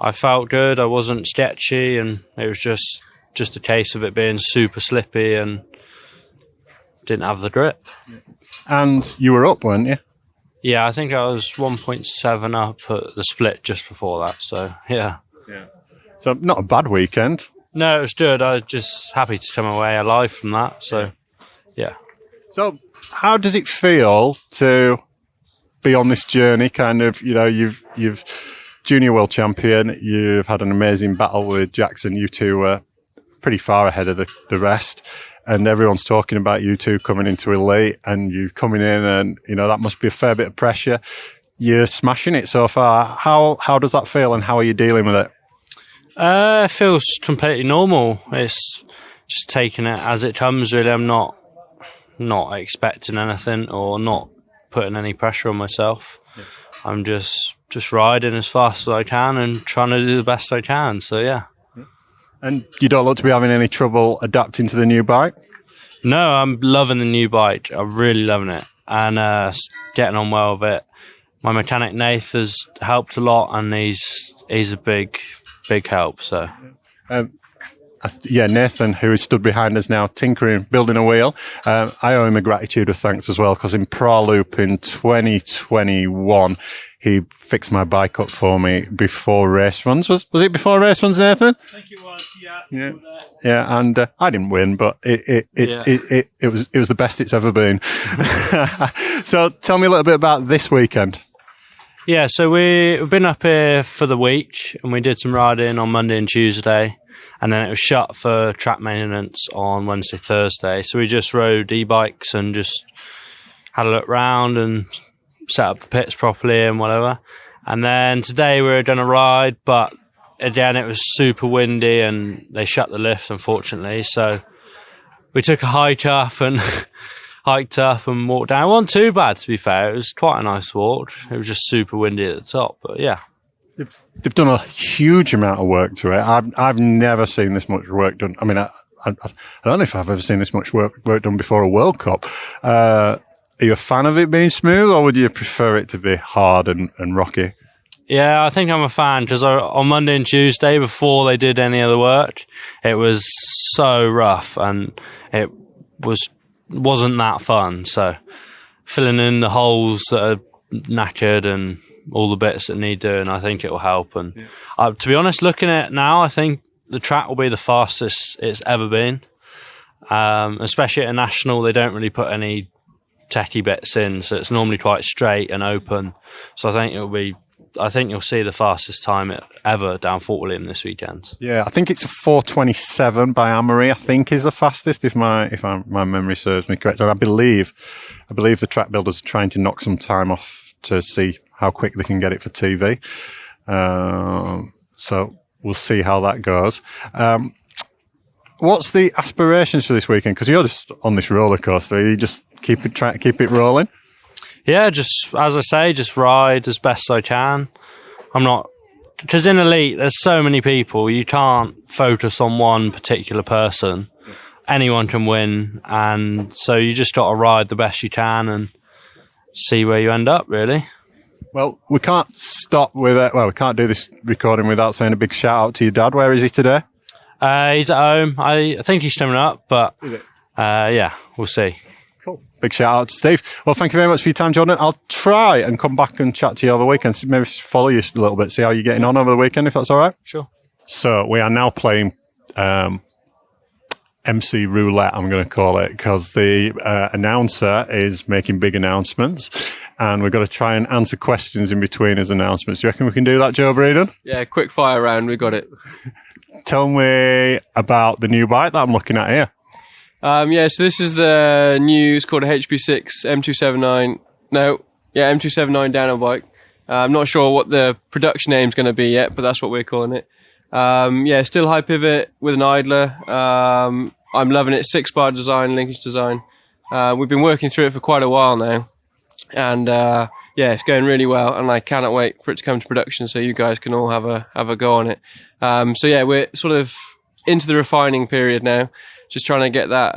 I felt good. I wasn't sketchy, and it was just a case of it being super slippy and didn't have the grip. And you were up, weren't you? Yeah, I think I was 1.7 up at the split just before that. So yeah. So not a bad weekend. No, it was good. I was just happy to come away alive from that. So yeah. So how does it feel to be on this journey? Kind of, you've junior world champion. You've had an amazing battle with Jackson. You two were pretty far ahead of the rest. and everyone's talking about you two coming into elite and you coming in, and that must be a fair bit of pressure. You're smashing it so far. How does that feel, and how are you dealing with it? It feels completely normal. It's just taking it as it comes, really. I'm not expecting anything or not putting any pressure on myself. Yeah. I'm just riding as fast as I can and trying to do the best I can. So, yeah. And you don't look to be having any trouble adapting to the new bike? No, I'm loving the new bike. I'm really loving it and getting on well with it. My mechanic Nath has helped a lot, and he's a big help. So, Nathan, who is stood behind us now, tinkering, building a wheel. I owe him a gratitude of thanks as well, because in Pro Loop in 2021, he fixed my bike up for me before race runs. Was it before race runs, Nathan? I think it was. Yeah. Yeah, and I didn't win, but it was the best it's ever been. So, tell me a little bit about this weekend. Yeah, so we've been up here for the week, and we did some riding on Monday and Tuesday, and then it was shut for track maintenance on Wednesday, Thursday. So we just rode e-bikes and just had a look round and set up the pits properly and whatever. And then today we were going to ride, but again it was super windy and they shut the lift, unfortunately. So we took a hike up and hiked up and walked down. It wasn't too bad, to be fair. It was quite a nice walk. It was just super windy at the top, but yeah. They've done a huge amount of work to it. I've never seen this much work done. I mean, I don't know if I've ever seen this much work done before a World Cup. Are you a fan of it being smooth, or would you prefer it to be hard and rocky? Yeah, I think I'm a fan, because on Monday and Tuesday, before they did any of the work, it was so rough and it wasn't that fun. So filling in the holes that are knackered and all the bits that need doing, I think it will help. And to be honest, looking at it now, I think the track will be the fastest it's ever been. Especially at a national, they don't really put any techie bits in, so it's normally quite straight and open. So I think you'll see the fastest time ever down Fort William this weekend. Yeah, I think it's a 4:27 by Armour, I think, is the fastest, if my memory serves me correct. And I believe the track builders are trying to knock some time off to see how quick they can get it for TV. So we'll see how that goes. What's the aspirations for this weekend? Because you're just on this roller coaster. You just keep it rolling. Yeah, just as I say, just ride as best I can. Because in elite, there's so many people. You can't focus on one particular person. Anyone can win, and so you just got to ride the best you can and see where you end up, really. Well, we can't stop with it. Well, we can't do this recording without saying a big shout out to your dad. Where is he today? He's at home. I think he's coming up, but yeah, we'll see. Cool. Big shout out to Steve. Well, thank you very much for your time, Jordan. I'll try and come back and chat to you over the weekend. Maybe follow you a little bit, see how you're getting on over the weekend, if that's all right. Sure. So we are now playing MC Roulette, I'm going to call it, because the announcer is making big announcements, and we've got to try and answer questions in between his announcements. Do you reckon we can do that, Joe Breeden? Yeah, quick fire round. We got it. Tell me about the new bike that I'm looking at here. So this is the new, it's called a HP6 M279. M279 downhill bike. I'm not sure what the production name's going to be yet, but that's what we're calling it. Still high pivot with an idler. I'm loving it. 6-bar design, linkage design. We've been working through it for quite a while now. And it's going really well, and I cannot wait for it to come to production so you guys can all have a go on it. We're sort of into the refining period now, just trying to get that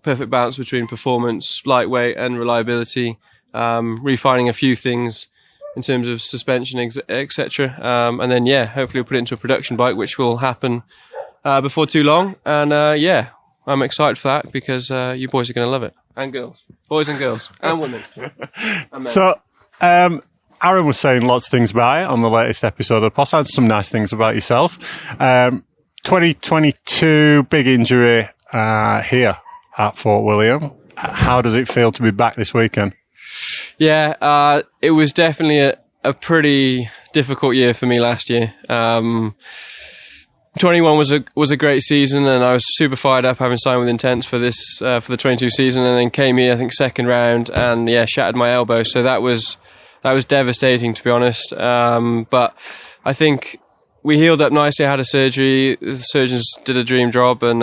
perfect balance between performance, lightweight, and reliability. Refining a few things in terms of suspension, etc. And then hopefully we'll put it into a production bike, which will happen before too long. And I'm excited for that, because you boys are going to love it. And girls. Boys and girls. And women. And so, Aaron was saying lots of things about it on the latest episode of the podcast. And some nice things about yourself. 2022, big injury here at Fort William. How does it feel to be back this weekend? Yeah, it was definitely a pretty difficult year for me last year. 21 was a great season, and I was super fired up having signed with Intense for this for the 22 season, and then came here I think second round and shattered my elbow. So that was devastating, to be honest. But I think we healed up nicely. I had a surgery. The surgeons did a dream job, and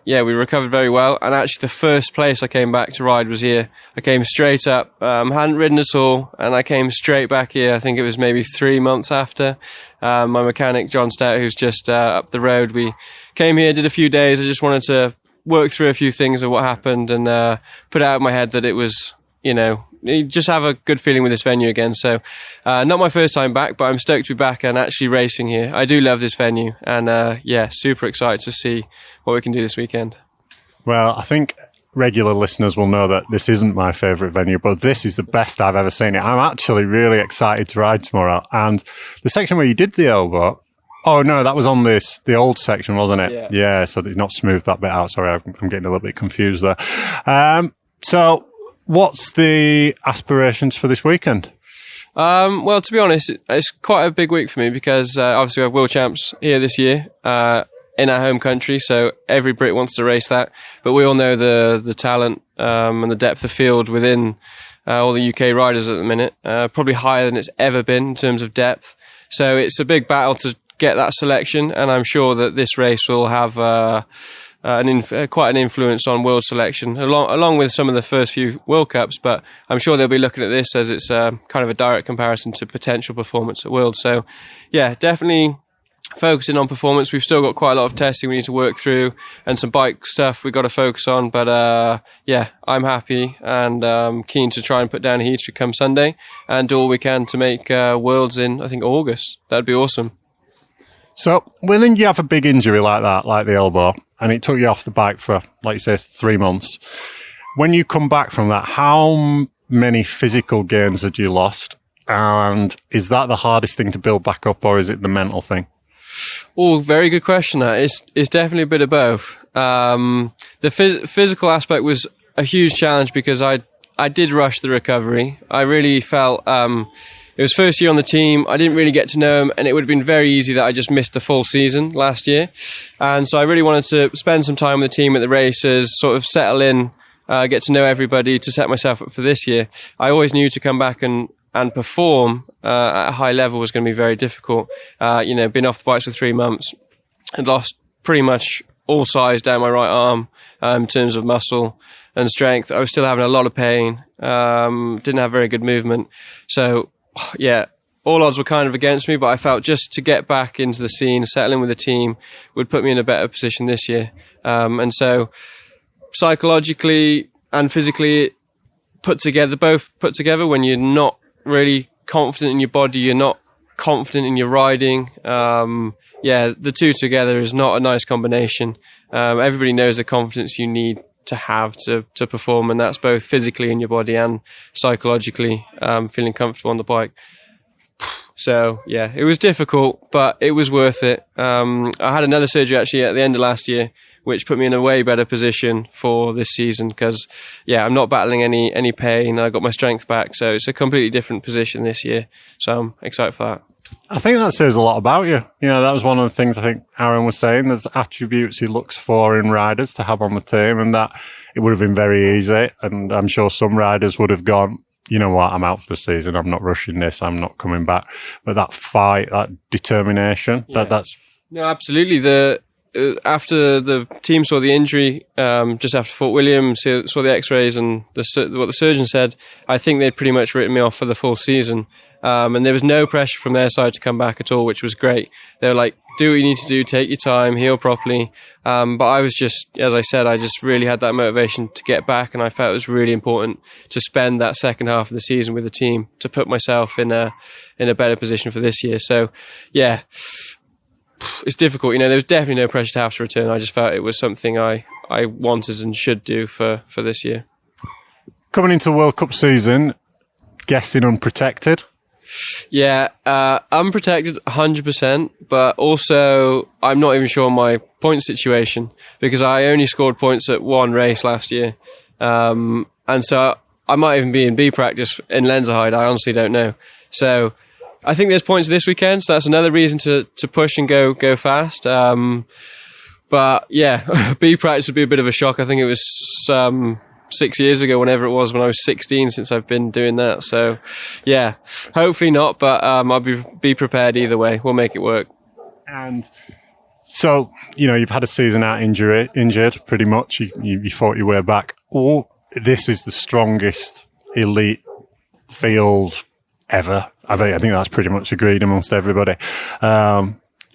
we recovered very well. And actually, the first place I came back to ride was here. I came straight up, hadn't ridden at all, and I came straight back here. I think it was maybe 3 months after. My mechanic, Johnset, who's just up the road, we came here, did a few days. I just wanted to work through a few things of what happened and put it out of my head that it was, you just have a good feeling with this venue again. So not my first time back, but I'm stoked to be back and actually racing here. I do love this venue, and super excited to see what we can do this weekend. Well, I think regular listeners will know that this isn't my favourite venue, but this is the best I've ever seen it. I'm actually really excited to ride tomorrow. And the section where you did the elbow, oh no, that was on the old section, wasn't it? Yeah, so it's not smoothed that bit out. Sorry, I'm getting a little bit confused there. So what's the aspirations for this weekend? Well, to be honest, it's quite a big week for me because obviously we have World Champs here this year in our home country, so every Brit wants to race that. But we all know the talent and the depth of field within all the UK riders at the minute, probably higher than it's ever been in terms of depth. So it's a big battle to get that selection, and I'm sure that this race will have quite an influence on world selection, along with some of the first few World Cups, but I'm sure they'll be looking at this as it's kind of a direct comparison to potential performance at World. So yeah, definitely focusing on performance. We've still got quite a lot of testing we need to work through and some bike stuff we've got to focus on, but I'm happy and keen to try and put down a heater come Sunday and do all we can to make Worlds in, I think, August. That'd be awesome. So when you have a big injury like that, like the elbow, and it took you off the bike for, like you say, 3 months, when you come back from that, how many physical gains had you lost? And is that the hardest thing to build back up, or is it the mental thing? Oh, very good question. That it's definitely a bit of both. The physical aspect was a huge challenge because I did rush the recovery. I really felt it was first year on the team. I didn't really get to know him, and it would have been very easy that I just missed the full season last year. And so I really wanted to spend some time with the team at the races, sort of settle in, get to know everybody to set myself up for this year. I always knew to come back and perform at a high level was going to be very difficult. Been off the bikes for 3 months and lost pretty much all size down my right arm in terms of muscle and strength. I was still having a lot of pain, didn't have very good movement. So yeah, all odds were kind of against me, but I felt just to get back into the scene, settle in with the team, would put me in a better position this year. And so psychologically and physically both put together when you're not really confident in your body, you're not confident in your riding. The two together is not a nice combination. Everybody knows the confidence you need to have to perform, and that's both physically in your body and psychologically feeling comfortable on the bike. So yeah, it was difficult, but it was worth it. I had another surgery actually at the end of last year, which put me in a way better position for this season because I'm not battling any pain. I got my strength back, so it's a completely different position this year. So I'm excited for that. I think that says a lot about you. That was one of the things I think Aaron was saying. There's attributes he looks for in riders to have on the team, and that it would have been very easy. And I'm sure some riders would have gone, you know what, I'm out for the season. I'm not rushing this. I'm not coming back. But that fight, that determination, that's... No, absolutely. After the team saw the injury, just after Fort William, saw the x-rays and what the surgeon said, I think they'd pretty much written me off for the full season. And there was no pressure from their side to come back at all, which was great. They were like, do what you need to do, take your time, heal properly. But I was just, as I said, I just really had that motivation to get back, and I felt it was really important to spend that second half of the season with the team to put myself in a better position for this year. So yeah, it's difficult. There was definitely no pressure to have to return. I just felt it was something I wanted and should do for this year. Coming into World Cup season, guessing unprotected? Yeah, unprotected 100%, but also I'm not even sure on my point situation because I only scored points at one race last year. And so I might even be in B practice in Lenzerheide. I honestly don't know. So I think there's points this weekend, so that's another reason to push and go fast. But yeah, B practice would be a bit of a shock. I think it was 6 years ago, whenever it was, when I was 16, since I've been doing that. So yeah, hopefully not, but I'll be prepared either way. We'll make it work. And so, you've had a season out injured pretty much. You fought your way back. This is the strongest elite field ever. I think that's pretty much agreed amongst everybody.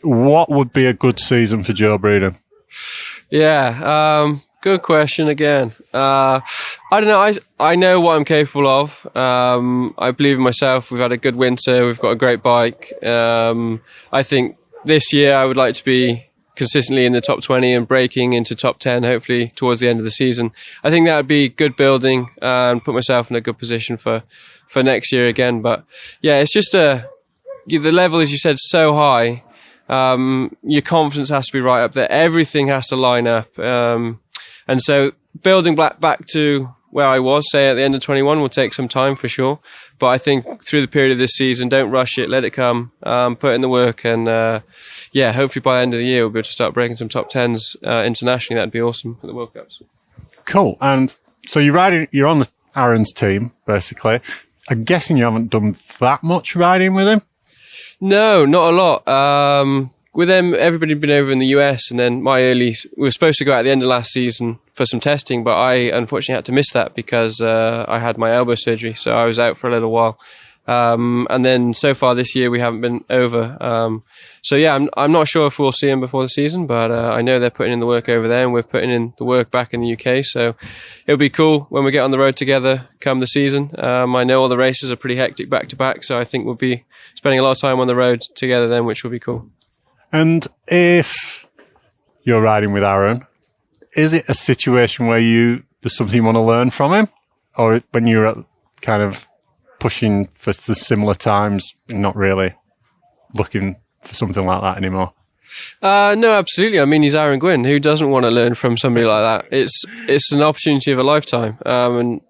What would be a good season for Joe Breeden? Yeah, good question again. I don't know. I know what I'm capable of. I believe in myself. We've had a good winter. We've got a great bike. I think this year I would like to be consistently in the top 20 and breaking into top 10, hopefully towards the end of the season. I think that would be good building and put myself in a good position for next year again. But yeah, it's just the level, as you said, so high. Your confidence has to be right up there. Everything has to line up. And so building back to where I was, say at the end of 21, will take some time for sure. But I think through the period of this season, don't rush it, let it come, put in the work, and hopefully by the end of the year we'll be able to start breaking some top 10s internationally. That'd be awesome at the World Cups. Cool. And so you're on the Aaron's team, basically. I'm guessing you haven't done that much riding with him? No, not a lot. With them, everybody had been over in the US, and then we were supposed to go out at the end of last season for some testing, but I unfortunately had to miss that because I had my elbow surgery, so I was out for a little while. And then so far this year we haven't been over. So yeah, I'm not sure if we'll see him before the season, but I know they're putting in the work over there, and we're putting in the work back in the UK. So it'll be cool when we get on the road together come the season. I know all the races are pretty hectic back to back, so I think we'll be spending a lot of time on the road together then, which will be cool. And if you're riding with Aaron, is it a situation where there's something you want to learn from him? Or when you're at kind of pushing for the similar times, not really looking for something like that anymore? No, absolutely. I mean, he's Aaron Gwynn. Who doesn't want to learn from somebody like that? It's an opportunity of a lifetime. And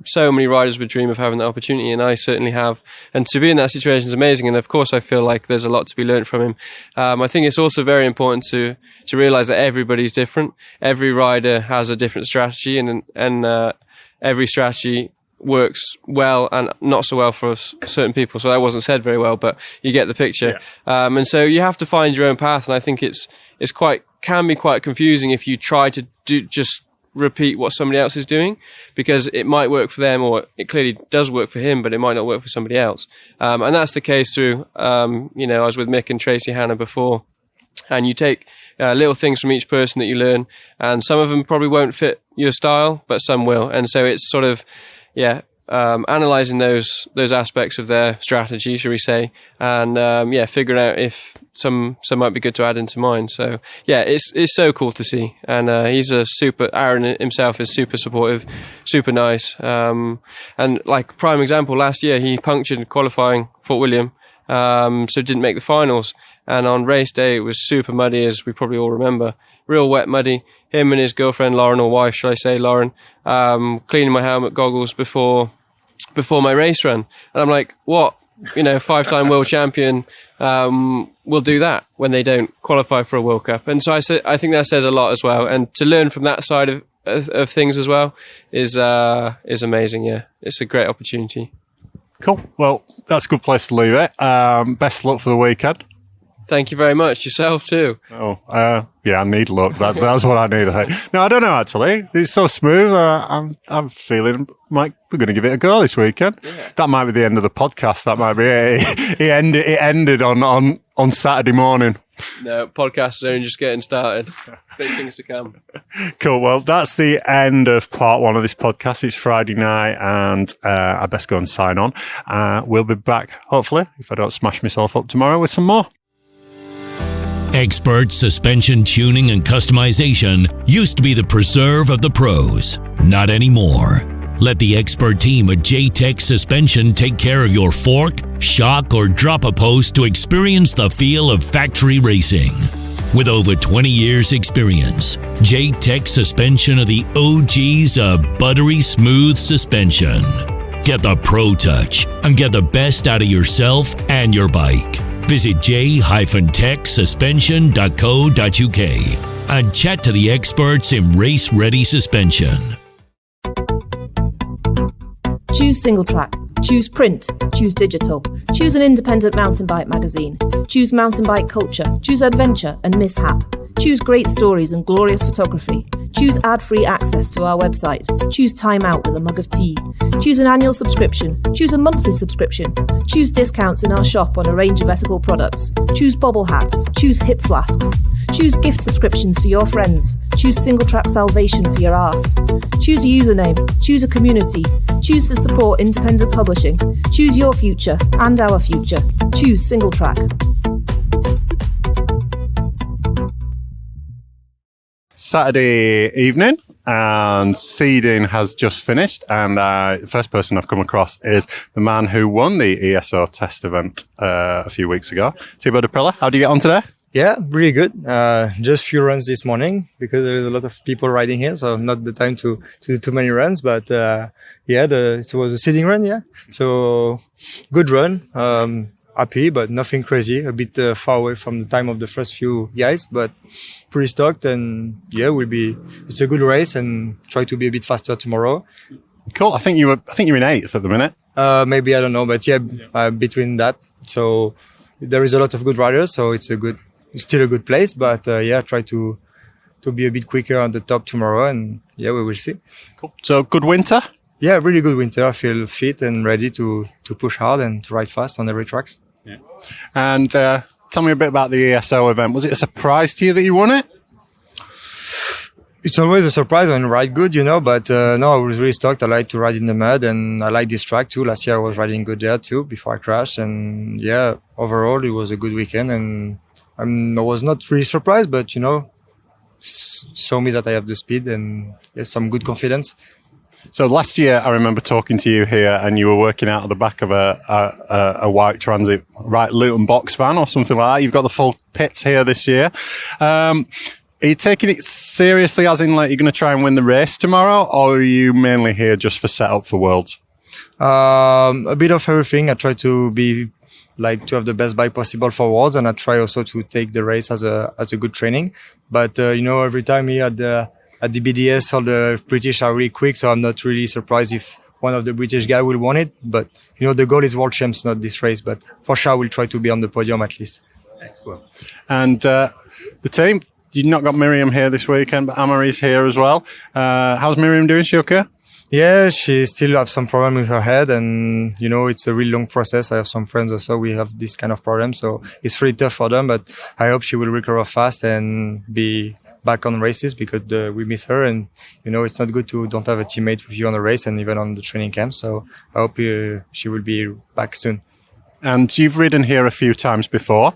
so many riders would dream of having that opportunity, and I certainly have. And to be in that situation is amazing. And of course, I feel like there's a lot to be learned from him. I think it's also very important to realize that everybody's different. Every rider has a different strategy, and every strategy works well and not so well for certain people. So that wasn't said very well, but you get the picture. Yeah. And so you have to find your own path. And I think can be quite confusing if you try to just repeat what somebody else is doing, because it might work for them, or it clearly does work for him, but it might not work for somebody else. And that's the case through, I was with Mick and Tracy Hanna before, and you take little things from each person that you learn, and some of them probably won't fit your style, but some will. And so it's sort of, analysing those aspects of their strategy, shall we say, and figuring out if some might be good to add into mine. So yeah, it's so cool to see, and Aaron himself is super supportive, super nice, and like prime example, last year he punctured qualifying Fort William, so didn't make the finals, and on race day it was super muddy, as we probably all remember, real wet, muddy. Him and his girlfriend Lauren, or wife shall I say, Lauren, cleaning my helmet goggles before my race run, and I'm like, what? 5-time world champion will do that when they don't qualify for a World Cup. And so I think that says a lot as well. And to learn from that side of things as well is amazing. Yeah, it's a great opportunity. Cool. Well, that's a good place to leave it. Best of luck for the weekend. Thank you very much. Yourself too. Oh, I need luck. That's what I need, I think. No, I don't know, actually. It's so smooth. I'm feeling like we're going to give it a go this weekend. Yeah. That might be the end of the podcast. That might be it. It ended on Saturday morning. No, podcast is only just getting started. Big things to come. Cool. Well, that's the end of part one of this podcast. It's Friday night, and I best go and sign on. We'll be back, hopefully, if I don't smash myself up tomorrow, with some more. Expert suspension tuning and customization used to be the preserve of the pros. Not anymore. Let the expert team at J-Tech Suspension take care of your fork, shock, or drop-a-post to experience the feel of factory racing. With over 20 years' experience, J-Tech Suspension are the OGs of buttery smooth suspension. Get the Pro Touch and get the best out of yourself and your bike. Visit j-tech-suspension.co.uk and chat to the experts in race-ready suspension. Choose single track. Choose print. Choose digital. Choose an independent mountain bike magazine. Choose mountain bike culture. Choose adventure and mishap. Choose great stories and glorious photography. Choose ad-free access to our website. Choose time out with a mug of tea. Choose an annual subscription. Choose a monthly subscription. Choose discounts in our shop on a range of ethical products. Choose bobble hats. Choose hip flasks. Choose gift subscriptions for your friends. Choose single track salvation for your arse. Choose a username. Choose a community. Choose to support independent publishing. Choose your future and our future. Choose single track. Saturday evening, and seeding has just finished, and the first person I've come across is the man who won the ESO test event a few weeks ago, Thibaut Daprela. How do you get on today? Yeah, really good. Just few runs this morning because there is a lot of people riding here, so not the time to do too many runs. But it was a seeding run, yeah. So good run. Happy, but nothing crazy. A bit far away from the time of the first few guys, but pretty stoked. And yeah, it's a good race, and try to be a bit faster tomorrow. Cool. I think you're in 8th at the minute. Maybe, I don't know, but yeah, between that. So there is a lot of good riders, so it's still a good place. But try to be a bit quicker on the top tomorrow, and yeah, we will see. Cool. So good winter. Yeah, really good winter. I feel fit and ready to push hard and to ride fast on every tracks. Yeah. And tell me a bit about the ESO event. Was it a surprise to you that you won it? It's always a surprise when you ride good, but no, I was really stoked. I like to ride in the mud, and I like this track too. Last year I was riding good there too before I crashed, and yeah, overall it was a good weekend, and I was not really surprised, but show me that I have the speed and some good confidence. So last year, I remember talking to you here, and you were working out of the back of a white Transit, right, Luton box van or something like that. You've got the full pits here this year. Are you taking it seriously, as in like you're going to try and win the race tomorrow, or are you mainly here just for setup for Worlds? A bit of everything. I try to to have the best bike possible for Worlds, and I try also to take the race as a good training. But every time here at the BDS, all the British are really quick, so I'm not really surprised if one of the British guys will win it. But, the goal is World Champs, not this race. But for sure, we'll try to be on the podium at least. Excellent. And the team, you've not got Miriam here this weekend, but Amory's here as well. How's Miriam doing? She okay? Yeah, she still have some problem with her head, and, it's a really long process. I have some friends also, we have this kind of problem, so it's really tough for them. But I hope she will recover fast and be back on races, because we miss her, and it's not good to don't have a teammate with you on the race and even on the training camp. So I hope she will be back soon. And you've ridden here a few times before.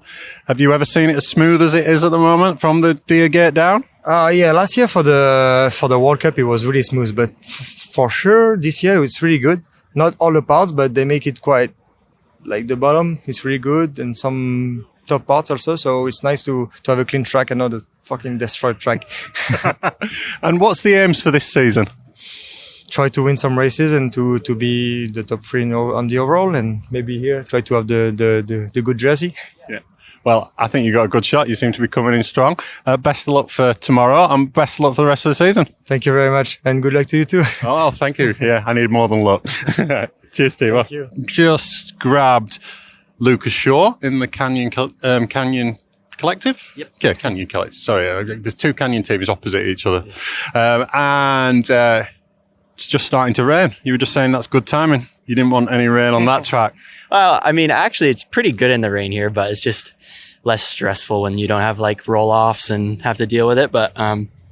Have you ever seen it as smooth as it is at the moment from the Deer Gate down? Yeah, last year for the World Cup it was really smooth, but for sure this year it's really good. Not all the parts, but they make it quite the bottom is really good, and some top parts also. So it's nice to have a clean track and not a fucking destroyed track. And what's the aims for this season? Try to win some races and to be the top 3 on the overall, and maybe here try to have the good jersey. Yeah. Well, I think you got a good shot. You seem to be coming in strong. Best of luck for tomorrow, and best of luck for the rest of the season. Thank you very much, and good luck to you too. Oh, thank you. Yeah, I need more than luck. Cheers, Thibaut. Thank you. Just grabbed Luca Shaw in the Canyon Collective? Yep. Yeah, Canyon Collective. Sorry, there's 2 Canyon teams opposite each other. Yeah. It's just starting to rain. You were just saying that's good timing. You didn't want any rain on that track. Well, I mean, actually, it's pretty good in the rain here, but it's just less stressful when you don't have roll-offs and have to deal with it. But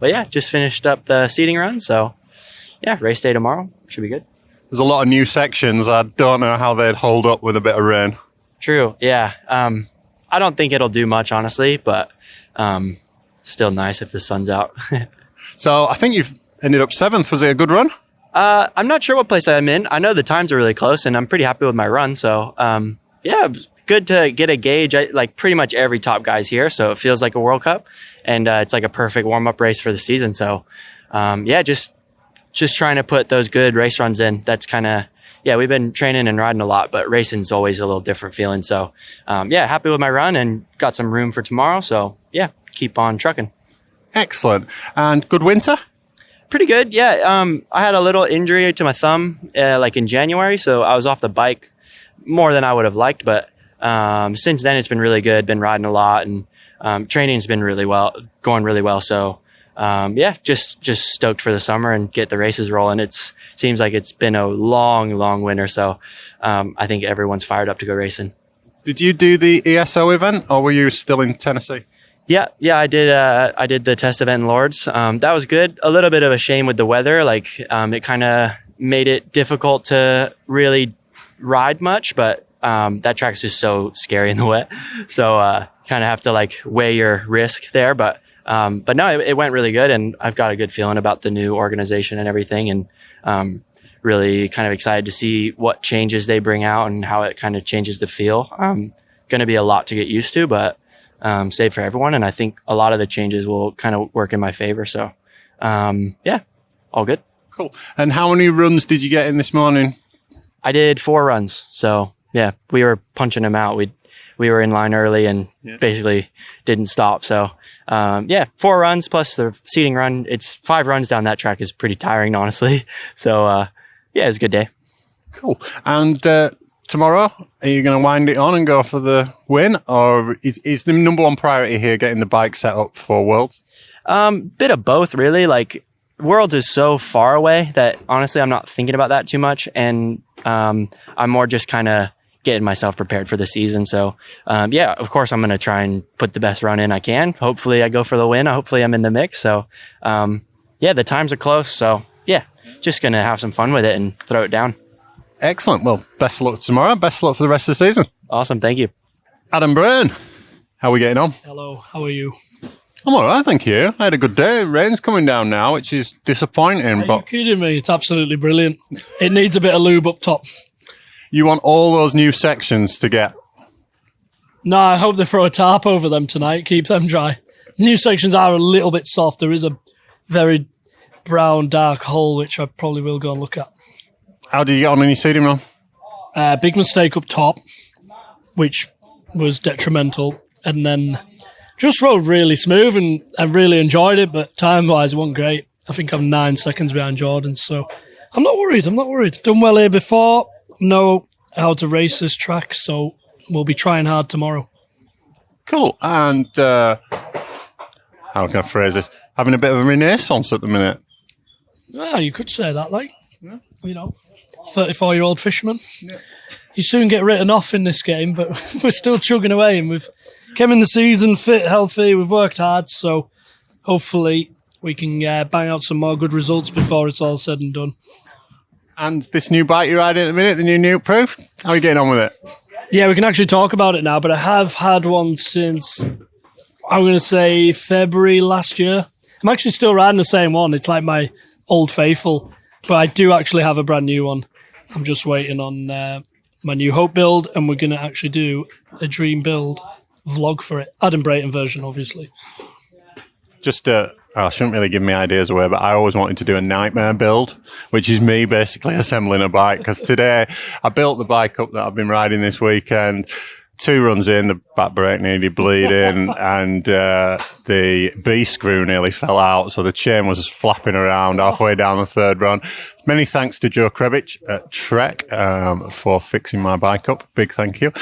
yeah, just finished up the seeding run. So yeah, race day tomorrow. Should be good. There's a lot of new sections. I don't know how they'd hold up with a bit of rain. True. Yeah. I don't think it'll do much, honestly, but still nice if the sun's out. So I think you've ended up 7th. Was it a good run? I'm not sure what place I'm in. I know the times are really close, and I'm pretty happy with my run. So, yeah, it was good to get a gauge. Pretty much every top guy's here, so it feels like a World Cup, and it's like a perfect warm-up race for the season. So, yeah, just trying to put those good race runs in. That's kind of, we've been training and riding a lot, but racing's always a little different feeling. So, happy with my run and got some room for tomorrow. So, keep on trucking. Excellent. And good winter? Pretty good. Yeah. I had a little injury to my thumb, in January. So I was off the bike more than I would have liked. But since then, it's been really good. Been riding a lot, and training's been going really well. So, just stoked for the summer and get the races rolling. Seems like it's been a long winter. So I think everyone's fired up to go racing. Did you do the ESO event, or were you still in Tennessee? Yeah, I did. I did the test event in Lords. That was good. A little bit of a shame with the weather. It kind of made it difficult to really ride much, but that track's just so scary in the wet. So kind of have to weigh your risk there. But no, it went really good, and I've got a good feeling about the new organization and everything, and really kind of excited to see what changes they bring out and how it kind of changes the feel. Going to be a lot to get used to, but save for everyone. And I think a lot of the changes will kind of work in my favor. So, all good. Cool. And how many runs did you get in this morning? I did 4 runs. So we were punching them out. We were in line early and basically didn't stop. So, 4 runs plus the seating run. It's 5 runs down that track is pretty tiring, honestly. So, it was a good day. Cool. And, tomorrow, are you going to wind it on and go for the win, or is the number one priority here getting the bike set up for Worlds? Bit of both, really. Worlds is so far away that honestly, I'm not thinking about that too much, and I'm more just kind of getting myself prepared for the season. So, of course, I'm going to try and put the best run in I can. Hopefully, I go for the win. Hopefully, I'm in the mix. So, the times are close. So, just going to have some fun with it and throw it down. Excellent. Well, best of luck tomorrow. Best of luck for the rest of the season. Awesome. Thank you. Adam Brayton, how are we getting on? Hello. How are you? I'm all right, thank you. I had a good day. Rain's coming down now, which is disappointing. Are you kidding me? It's absolutely brilliant. It needs a bit of lube up top. You want all those new sections to get... No, I hope they throw a tarp over them tonight. Keep them dry. New sections are a little bit soft. There is a very brown, dark hole, which I probably will go and look at. How did you get on your seeding run? Big mistake up top, which was detrimental. And then just rode really smooth and I really enjoyed it, but time-wise, it wasn't great. I think I'm 9 seconds behind Jordan, so I'm not worried. I've done well here before, know how to race this track, so we'll be trying hard tomorrow. Cool. And how can I phrase this? Having a bit of a renaissance at the minute. Well, you could say that, 34-year-old fisherman. Yeah. You soon get written off in this game, but we're still chugging away, and we've come in the season fit, healthy, we've worked hard, so hopefully we can bang out some more good results before it's all said and done. And this new bike you're riding at the minute, the new Nuke Proof, how are you getting on with it? Yeah, we can actually talk about it now, but I have had one since, I'm going to say, February last year. I'm actually still riding the same one. It's like my old faithful, but I do actually have a brand new one. I'm just waiting on my new Hope build, and we're going to actually do a dream build vlog for it. Adam Brayton version, obviously. Just, I shouldn't really give me ideas away, but I always wanted to do a nightmare build, which is me basically assembling a bike. Because today I built the bike up that I've been riding this weekend. 2 runs in, the back brake needed bleeding, and the B screw nearly fell out, so the chain was flapping around halfway down the 3rd run. Many thanks to Joe Krebich at Trek for fixing my bike up. Big thank you.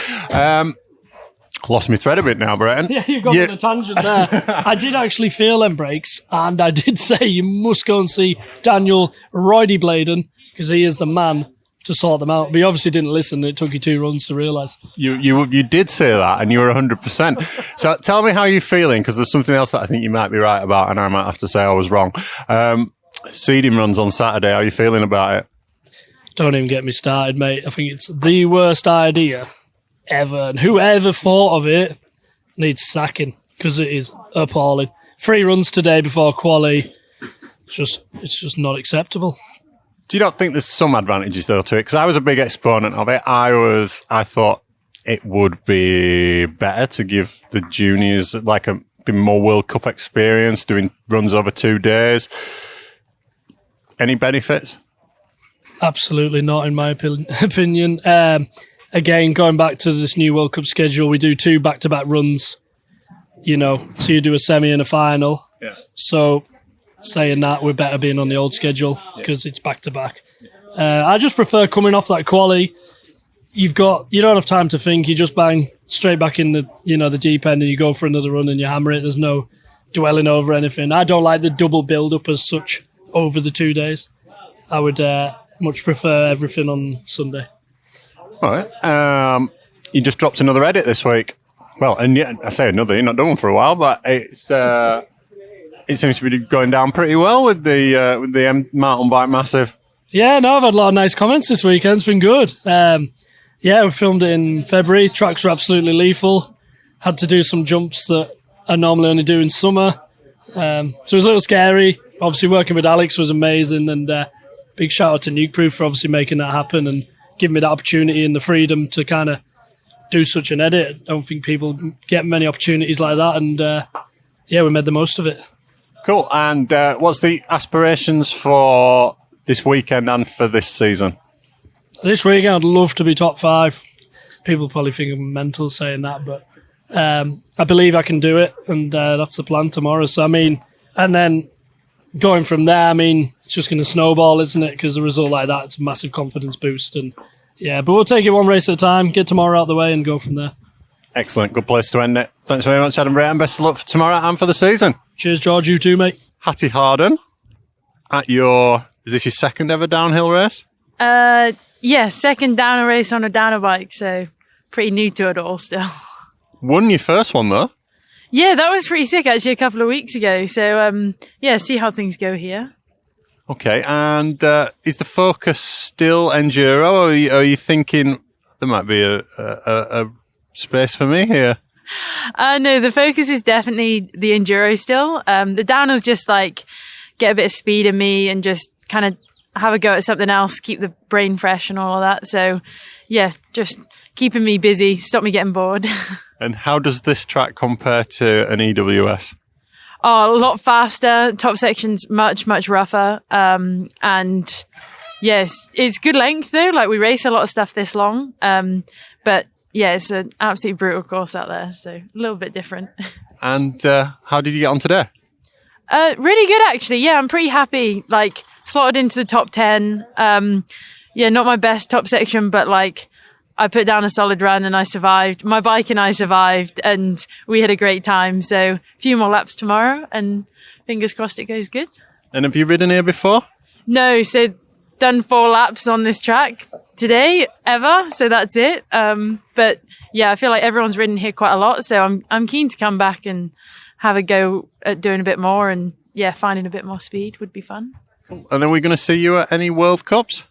Lost my thread a bit now, Brayton. Yeah, you've gone on a tangent there. I did actually feel them brakes, and I did say you must go and see Daniel Roydy Bladen, because he is the man to sort them out. But you obviously didn't listen. It took you 2 runs to realise. You did say that, and you were 100%. So tell me how you're feeling, because there's something else that I think you might be right about, and I might have to say I was wrong. Seeding runs on Saturday. How are you feeling about it? Don't even get me started, mate. I think it's the worst idea ever, and whoever thought of it needs sacking, because it is appalling. 3 runs today before quali. It's just not acceptable. Do you not think there's some advantages though to it? Because I was a big exponent of it. I thought it would be better to give the juniors like a bit more World Cup experience, doing runs over 2 days. Any benefits? Absolutely not, in my opinion. Again, going back to this new World Cup schedule, we do 2 back-to-back runs, so you do a semi and a final. Yeah. So saying that, we're better being on the old schedule because it's back-to-back. I just prefer coming off that quali. You don't have time to think. You just bang straight back in the deep end and you go for another run and you hammer it. There's no dwelling over anything. I don't like the double build-up as such over the 2 days. I would much prefer everything on Sunday. All right. You just dropped another edit this week. Well, and yeah, I say another. You're not done one for a while, but it seems to be going down pretty well with the mountain bike massive. Yeah, no, I've had a lot of nice comments this weekend. It's been good. We filmed it in February. Tracks were absolutely lethal. Had to do some jumps that I normally only do in summer. So it was a little scary. Obviously, working with Alex was amazing, and big shout out to Nukeproof for obviously making that happen and giving me that opportunity and the freedom to kind of do such an edit. I don't think people get many opportunities like that, and we made the most of it. Cool. And what's the aspirations for this weekend and for this season? This weekend, I'd love to be top 5. People probably think I'm mental saying that, but I believe I can do it, and that's the plan tomorrow. So, and then going from there, it's just going to snowball, isn't it? Because a result like that, it's a massive confidence boost. And but we'll take it one race at a time, get tomorrow out of the way and go from there. Excellent. Good place to end it. Thanks very much, Adam Brayton. Best of luck for tomorrow and for the season. Cheers, George. You too, mate. Hattie Harden, is this your second ever downhill race? Second downer race on a downer bike, so pretty new to it all still. Won your first one, though. Yeah, that was pretty sick, actually, a couple of weeks ago. So, see how things go here. Okay, and is the focus still enduro, or are you thinking there might be a space for me here? No, the focus is definitely the enduro still. The downers just get a bit of speed in me and just kind of have a go at something else, keep the brain fresh and all of that. So, just keeping me busy, stop me getting bored. And how does this track compare to an EWS? Oh, a lot faster. Top section's much, much rougher. And yes, it's good length though. We race a lot of stuff this long. But yeah, it's an absolutely brutal course out there. So a little bit different. And how did you get on today? Really good, actually. Yeah, I'm pretty happy. Slotted into the top 10. Not my best top section, but I put down a solid run and I survived. My bike and I survived and we had a great time. So a few more laps tomorrow and fingers crossed it goes good. And have you ridden here before? No, so done 4 laps on this track today ever. So that's it. But yeah, I feel like everyone's ridden here quite a lot. So I'm keen to come back and have a go at doing a bit more and finding a bit more speed would be fun. And are we going to see you at any World Cups?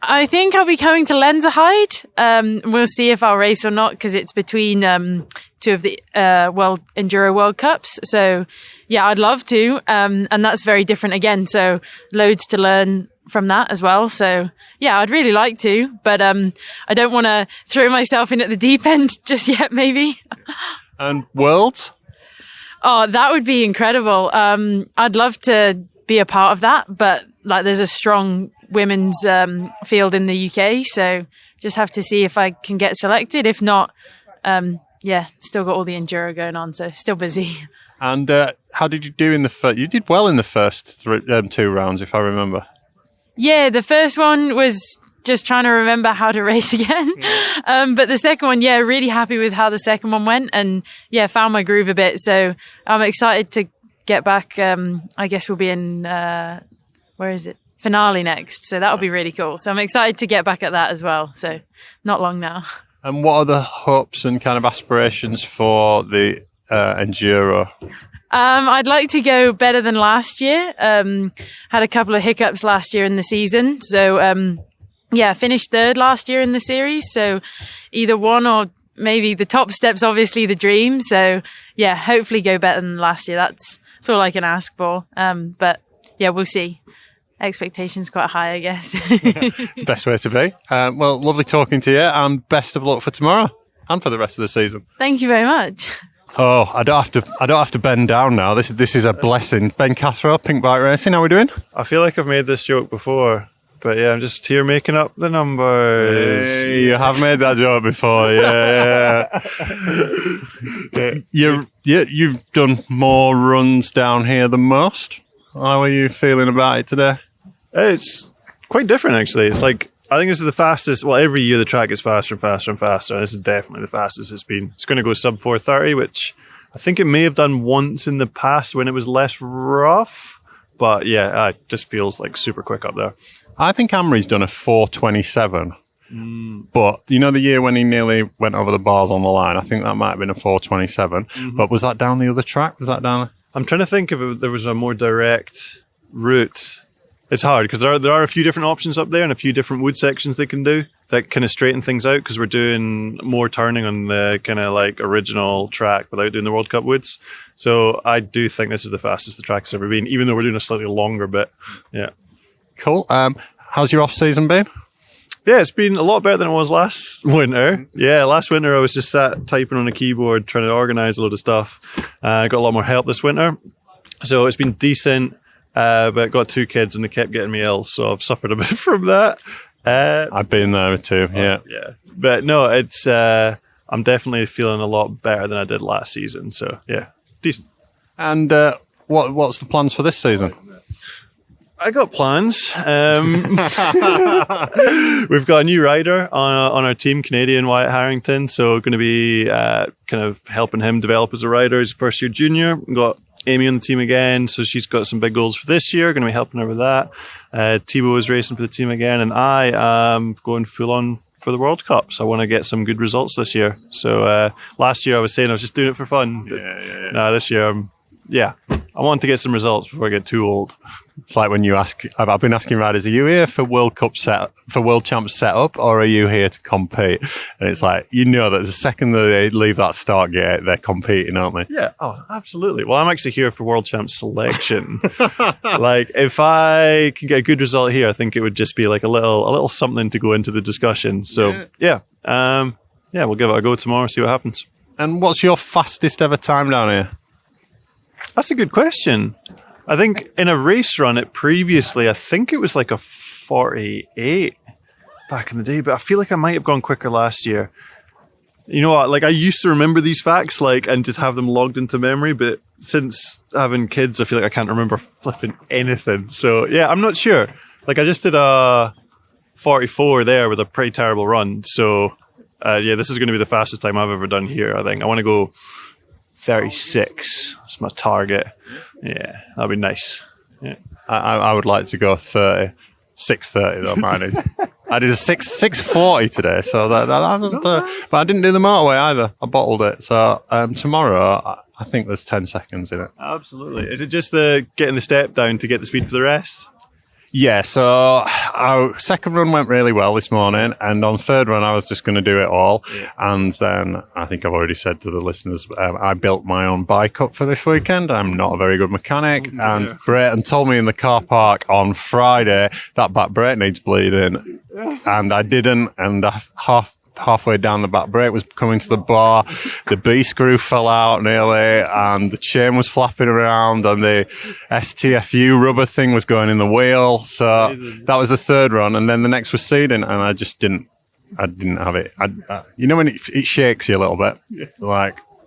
I think I'll be coming to Lenzerheide. We'll see if I'll race or not because it's between 2 of the Enduro World Cups. So, I'd love to. And that's very different again. So, loads to learn from that as well. So, I'd really like to. But I don't want to throw myself in at the deep end just yet, maybe. And Worlds? Oh, that would be incredible. I'd love to be a part of that. But, there's a strong women's field in the UK, so just have to see if I can get selected. If not, still got all the enduro going on, so still busy. And how did you do in the first? You did well in the first 2 rounds, if I remember. Yeah, the first one was just trying to remember how to race again. But the second one, really happy with how the second one went and found my groove a bit. So I'm excited to get back. I guess we'll be in, where is it? Finale next. So that'll be really cool. So I'm excited to get back at that as well. So not long now. And what are the hopes and kind of aspirations for the enduro? I'd like to go better than last year. Had a couple of hiccups last year in the season. So, finished 3rd last year in the series. So either one or maybe the top step's obviously the dream. So hopefully go better than last year. That's all I can ask for. But we'll see. Expectations quite high, I guess. It's the best way to be. Well, lovely talking to you and best of luck for tomorrow and for the rest of the season. Thank you very much. Oh, I don't have to bend down now. This is a blessing. Ben Cathro, Pink Bike Racing. How are we doing? I feel like I've made this joke before, but yeah, I'm just here making up the numbers. Hey, you have made that joke before, yeah. You've done more runs down here than most. How are you feeling about it today? It's quite different, actually. It's like, I think this is the fastest. Well, every year the track gets faster and faster and faster. And this is definitely the fastest it's been. It's going to go sub 4:30, which I think it may have done once in the past when it was less rough. But yeah, it just feels like super quick up there. I think Amri's done a 4:27. But you know the year when he nearly went over the bars on the line? I think that might have been a 4:27. But was that down the other track? Was that down? I'm trying to think if there was a more direct route. It's hard because there are a few different options up there and a few different wood sections they can do that kind of straighten things out, because we're doing more turning on the kind of like original track without doing the World Cup woods. So I do think this is the fastest the track's ever been, even though we're doing a slightly longer bit. Yeah. Cool. How's your off season been? Yeah, it's been a lot better than it was last winter. Yeah, last winter I was just sat typing on a keyboard trying to organise a load of stuff. I got a lot more help this winter. So it's been decent. But I got 2 kids and they kept getting me ill, so I've suffered a bit from that. I've been there too, yeah. But no, it's I'm definitely feeling a lot better than I did last season. So yeah, decent. And what's the plans for this season? I got plans. We've got a new rider on our team, Canadian Wyatt Harrington. So going to be kind of helping him develop as a rider. He's a first year junior. We've got Amy on the team again, so she's got some big goals for this year. Going to be helping her with that. Thibaut is racing for the team again, and I am going full on for the World Cup. So I want to get some good results this year. So last year I was saying I was just doing it for fun. No, this year I want to get some results before I get too old. It's like when you ask, I've been asking riders, are you here for World Champs setup, or are you here to compete? And it's like, you know that the second that they leave that start gate, they're competing, aren't they? Yeah, oh, absolutely. Well, I'm actually here for World Champs selection. Like, if I can get a good result here, I think it would just be like a little something to go into the discussion. So yeah, we'll give it a go tomorrow, see what happens. And what's your fastest ever time down here? That's a good question. I think in a race run previously, I think it was like a 48 back in the day, but I feel like I might have gone quicker last year. You know what? Like, I used to remember these facts, and just have them logged into memory, but since having kids, I feel like I can't remember flipping anything. So yeah, I'm not sure. Like, I just did a 44 there with a pretty terrible run. So this is going to be the fastest time I've ever done here. I think I want to go 36. That's my target. Yeah, that'd be nice. Yeah. I would like to go 30. 6:30 though, mine is. I did a 6:40 today, so but I didn't do the motorway either. I bottled it. So tomorrow, I think there's 10 seconds in it. Absolutely. Is it just getting the step down to get the speed for the rest? Yeah, so our second run went really well this morning, and on third run I was just going to do it all. Yeah. And then I think I've already said to the listeners, I built my own bike up for this weekend. I'm not a very good mechanic, and Brayton told me in the car park on Friday that back brake needs bleeding, and I didn't, and halfway down the back brake was coming to the bar, the B screw fell out nearly, and the chain was flapping around, and the STFU rubber thing was going in the wheel. So that was the third run, and then the next was seeding, and I just didn't have it. You know when it shakes you a little bit,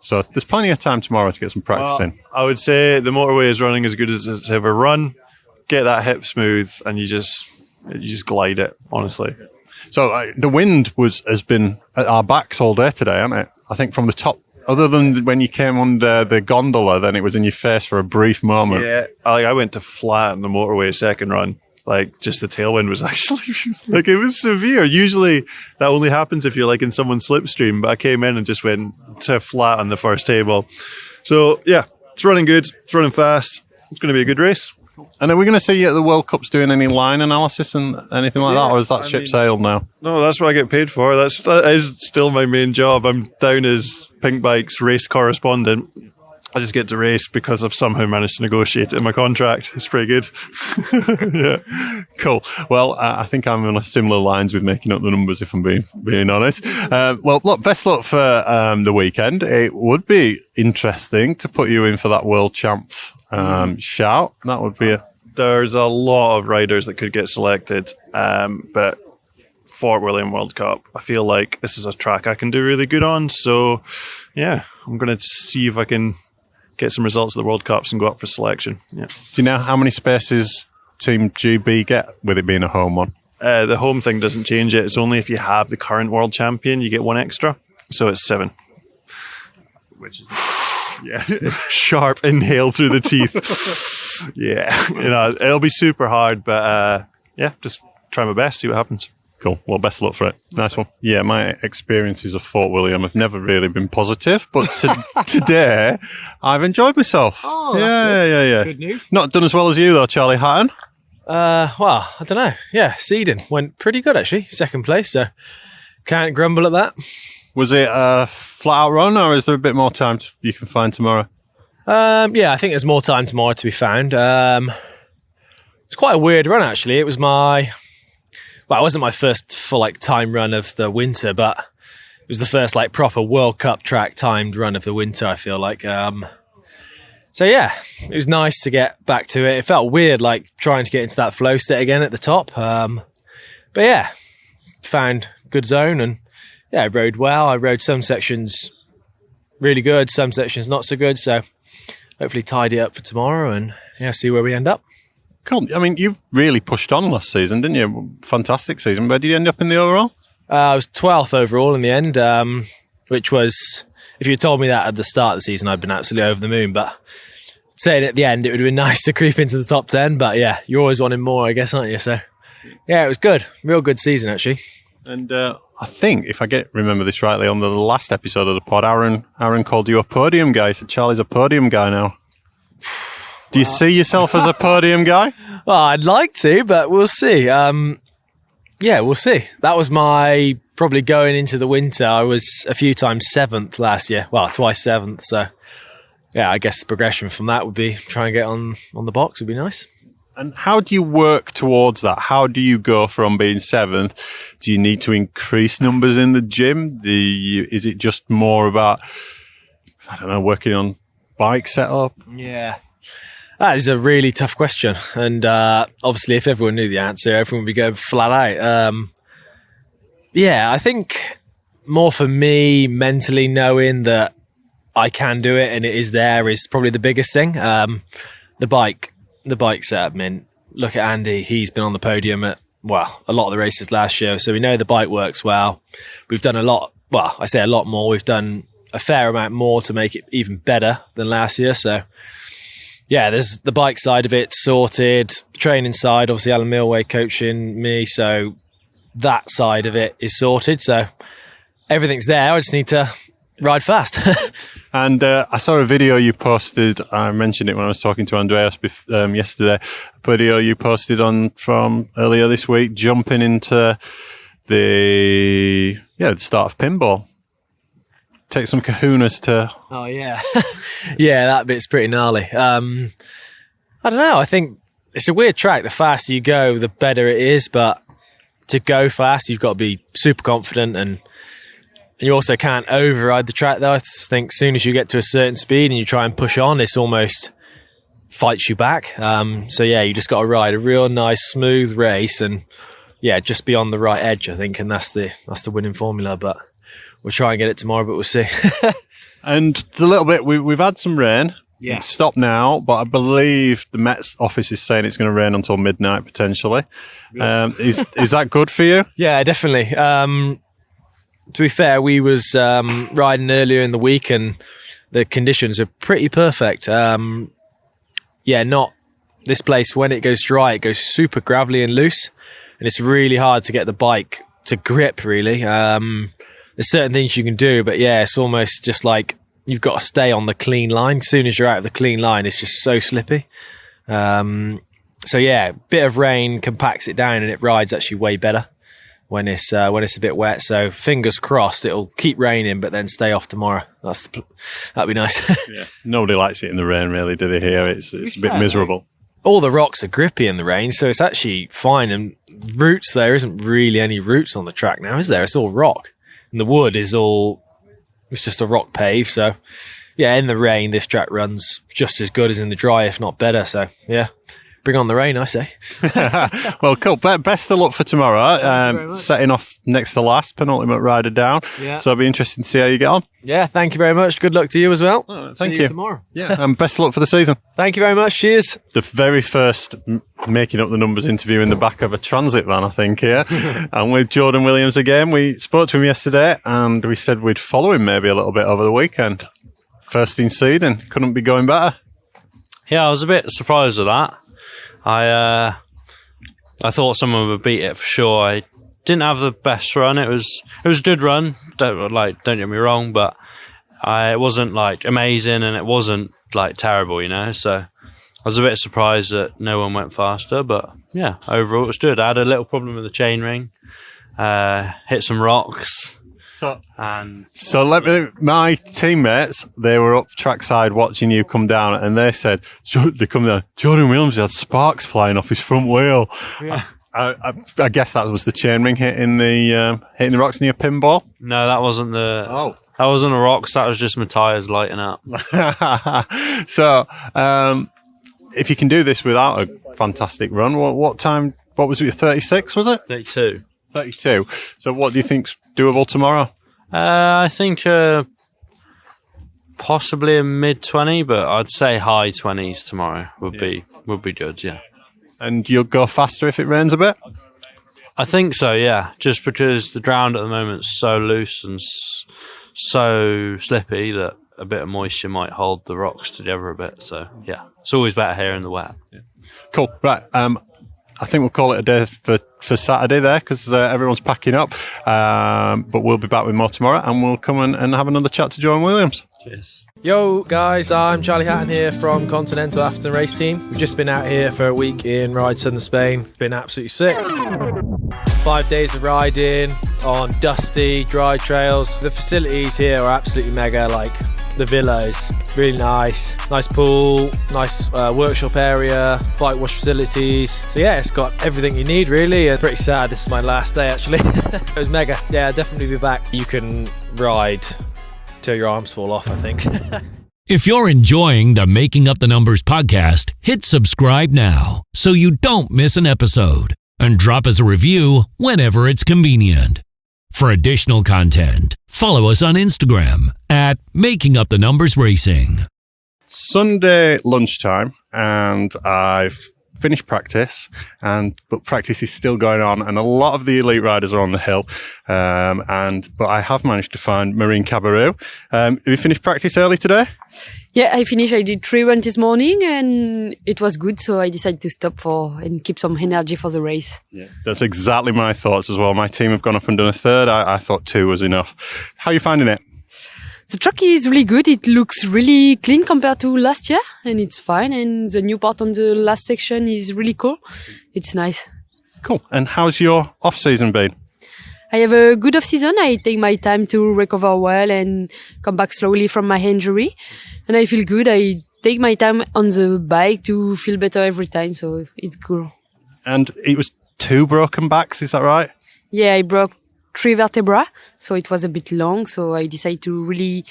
so there's plenty of time tomorrow to get some practice in. I would say the motorway is running as good as it's ever run. Get that hip smooth, and you just glide it, honestly. So the wind has been at our backs all day today, hasn't it? I think from the top, other than when you came under the gondola, then it was in your face for a brief moment. Yeah, I went to flat on the motorway second run. Like, just the tailwind was actually, it was severe. Usually that only happens if you're in someone's slipstream, but I came in and just went to flat on the first table. So yeah, it's running good. It's running fast. It's going to be a good race. And are we going to see you at the World Cups doing any line analysis and anything like that, or is that ship sailed now? No, that's what I get paid for. That is still my main job. I'm down as Pink Bike's race correspondent. I just get to race because I've somehow managed to negotiate it in my contract. It's pretty good. Yeah, cool. Well, I think I'm on similar lines with making up the numbers, if I'm being honest. Well, look, best luck for the weekend. It would be interesting to put you in for that World Champs shout. That would be There's a lot of riders that could get selected, but Fort William World Cup, I feel like this is a track I can do really good on. So, yeah, I'm going to see if I can get some results of the World Cups and go up for selection. Yeah. Do you know how many spaces Team GB get with it being a home one? The home thing doesn't change it. It's only if you have the current world champion, you get one extra. So it's 7. Which is sharp inhale through the teeth. Yeah, it'll be super hard, but just try my best, see what happens. Cool. Well, best of luck for it. Nice one. Yeah, my experiences of Fort William have never really been positive, but today I've enjoyed myself. Oh, yeah. Good news. Not done as well as you though, Charlie Hatton. Well, I don't know. Yeah, seeding went pretty good actually. 2nd place, so can't grumble at that. Was it a flat out run, or is there a bit more time you can find tomorrow? Yeah, I think there's more time tomorrow to be found. It's quite a weird run actually. It was it wasn't my first full time run of the winter, but it was the first proper World Cup track timed run of the winter, I feel like. So yeah, it was nice to get back to it. It felt weird trying to get into that flow state again at the top. But yeah, found good zone and I rode well. I rode some sections really good, some sections not so good. So hopefully tidy up for tomorrow and see where we end up. Cool. I mean, you've really pushed on last season, didn't you? Fantastic season. Where did you end up in the overall? I was 12th overall in the end, which was, if you had told me that at the start of the season, I'd been absolutely over the moon. But saying at the end, it would have been nice to creep into the top 10. But yeah, you're always wanting more, I guess, aren't you? So yeah, it was good. Real good season, actually. And I think, if I remember this rightly, on the last episode of the pod, Aaron called you a podium guy. He said Charlie's a podium guy now. Do you see yourself as a podium guy? Well, I'd like to, but we'll see. We'll see. That was probably going into the winter. I was a few times 7th last year. Well, twice 7th. So, yeah, I guess the progression from that would be try and get on the box would be nice. And how do you work towards that? How do you go from being 7th? Do you need to increase numbers in the gym? Is it just more about, working on bike setup? Yeah. That is a really tough question. And obviously, if everyone knew the answer, everyone would be going flat out. I think more for me, mentally knowing that I can do it and it is there is probably the biggest thing. The bike setup, look at Andy. He's been on the podium at, a lot of the races last year. So we know the bike works well. We've done a lot. Well, I say a lot more. We've done a fair amount more to make it even better than last year. So, yeah, there's the bike side of it sorted. Training side, obviously Alan Milway coaching me, so that side of it is sorted. So everything's there. I just need to ride fast. And I saw a video you posted. I mentioned it when I was talking to Andreas yesterday. A video you posted from earlier this week, jumping into the start of pinball. Take some kahunas to... Oh, yeah. Yeah, that bit's pretty gnarly. I don't know. I think it's a weird track. The faster you go, the better it is. But to go fast, you've got to be super confident. And you also can't override the track, though. I think as soon as you get to a certain speed and you try and push on, it's almost fights you back. You just got to ride a real nice, smooth race and, just be on the right edge, I think. And that's the winning formula. But... we'll try and get it tomorrow, but we'll see. And a little bit, we've had some rain. Yeah. It's stopped now, but I believe the Met's office is saying it's going to rain until midnight, potentially. Is that good for you? Yeah, definitely. To be fair, we was riding earlier in the week and the conditions are pretty perfect. Not this place, when it goes dry, it goes super gravelly and loose. And it's really hard to get the bike to grip, really. There's certain things you can do, but it's almost just like you've got to stay on the clean line. As soon as you're out of the clean line, it's just so slippy. A bit of rain compacts it down and it rides actually way better. when it's a bit wet. So fingers crossed it'll keep raining, but then stay off tomorrow. That'd be nice. Yeah. Nobody likes it in the rain, really, do they? Here, it's a bit miserable. All the rocks are grippy in the rain, so it's actually fine. And roots, there isn't really any roots on the track now, is there? It's all rock, and the wood is it's just a rock pave. So yeah, in the rain, this track runs just as good as in the dry, if not better. So yeah. Bring on the rain, I say. Well, cool. Best of luck for tomorrow. Setting off next to last, penultimate rider down. Yeah. So it'll be interesting to see how you get on. Yeah, thank you very much. Good luck to you as well. Thank See you. tomorrow. Yeah, and best of luck for the season. Thank you very much. Cheers. The very first Making Up the Numbers interview in the back of a transit van, I think, here. And with Jordan Williams again. We spoke to him yesterday and we said we'd follow him maybe a little bit over the weekend. First in seeding. Couldn't be going better. Yeah, I was a bit surprised with that. I thought someone would beat it for sure. I didn't have the best run. It was a good run. Don't get me wrong, but it wasn't like amazing and it wasn't like terrible, you know. So I was a bit surprised that no one went faster, but yeah, overall it was good. I had a little problem with the chain ring. Hit some rocks. My teammates, they were up trackside watching you come down, and they said, Jordan Williams had sparks flying off his front wheel. Yeah. I guess that was the chain ring hitting the rocks near pinball. No, that wasn't that wasn't the rocks. That was just my tyres lighting up. So, if you can do this without a fantastic run, what time? What was it? 36? Was it? 32. 32. So what do you think's doable tomorrow? I think possibly a mid-20, but I'd say high 20s tomorrow would be good, yeah. And you'll go faster if it rains a bit? I think so, yeah. Just because the ground at the moment is so loose and so slippy that a bit of moisture might hold the rocks together a bit. So, yeah, it's always better here in the wet. Yeah. Cool. Right. I think we'll call it a day for Saturday there because everyone's packing up. But we'll be back with more tomorrow and we'll come and have another chat to Jordan Williams. Cheers. Yo guys, I'm Charlie Hatton here from Continental Afton Race Team. We've just been out here for a week in Ride Southern Spain. Been absolutely sick. 5 days of riding on dusty, dry trails. The facilities here are absolutely mega. Like the villa is really nice pool, nice workshop area, bike wash facilities. So yeah, it's got everything you need really. And pretty sad this is my last day actually. It was mega. Yeah, I'll definitely be back. You can ride till your arms fall off, I think. If you're enjoying the Making Up the Numbers podcast, hit subscribe now so you don't miss an episode, and drop us a review whenever it's convenient. For additional content, follow us on Instagram at Making Up the Numbers Racing. Sunday lunchtime, and I've finished practice, but practice is still going on, and a lot of the elite riders are on the hill. But I have managed to find Marine Cabirou. Have you finished practice early today? Yeah, I finished. I did 3 runs this morning, and it was good. So I decided to stop and keep some energy for the race. Yeah, that's exactly my thoughts as well. My team have gone up and done a third. I thought 2 was enough. How are you finding it? The track is really good. It looks really clean compared to last year, and it's fine. And the new part on the last section is really cool. It's nice. Cool. And how's your off-season been? I have a good off-season. I take my time to recover well and come back slowly from my injury. And I feel good. I take my time on the bike to feel better every time, so it's cool. And it was 2 broken backs, is that right? Yeah, I broke 3 vertebrae, so it was a bit long. So I decided to really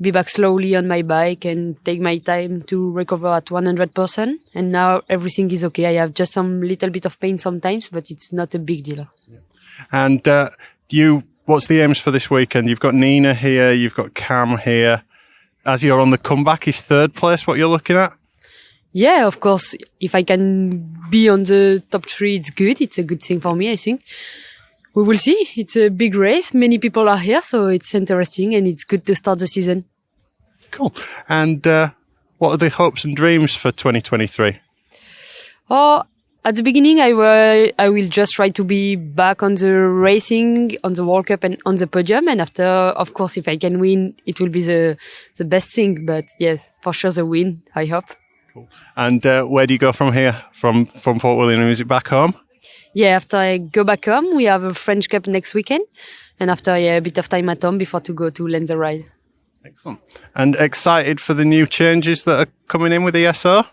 be back slowly on my bike and take my time to recover at 100%. And now everything is okay. I have just some little bit of pain sometimes, but it's not a big deal. Yeah. And what's the aims for this weekend? You've got Nina here, you've got Cam here. As you're on the comeback, is 3rd place what you're looking at? Yeah, of course. If I can be on the top 3, it's good. It's a good thing for me, I think. We will see. It's a big race. Many people are here, so it's interesting and it's good to start the season. Cool. And what are the hopes and dreams for 2023? At the beginning, I will just try to be back on the racing, on the World Cup and on the podium. And after, of course, if I can win, it will be the best thing. But yes, for sure the win, I hope. Cool. And where do you go from here? From Fort William? Is it back home? after I go back home, we have a French Cup next weekend. And after, a bit of time at home before to go to Lanza Ride. Excellent. And excited for the new changes that are coming in with the SR?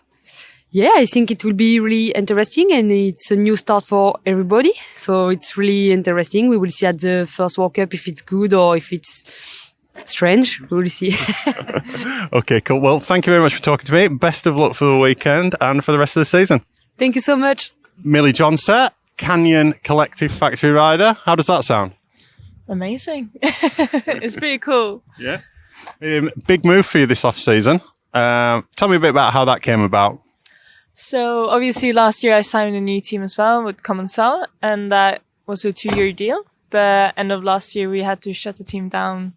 Yeah, I think it will be really interesting, and it's a new start for everybody. So it's really interesting. We will see at the first World Cup if it's good or if it's strange. We will see. Okay, cool. Well, thank you very much for talking to me. Best of luck for the weekend and for the rest of the season. Thank you so much. Mille Johnset, Canyon Collective Factory Rider. How does that sound? Amazing. It's pretty cool. Yeah. Big move for you this off-season. Tell me a bit about how that came about. So obviously last year I signed a new team as well with Commensal, and that was a 2-year deal. But end of last year we had to shut the team down,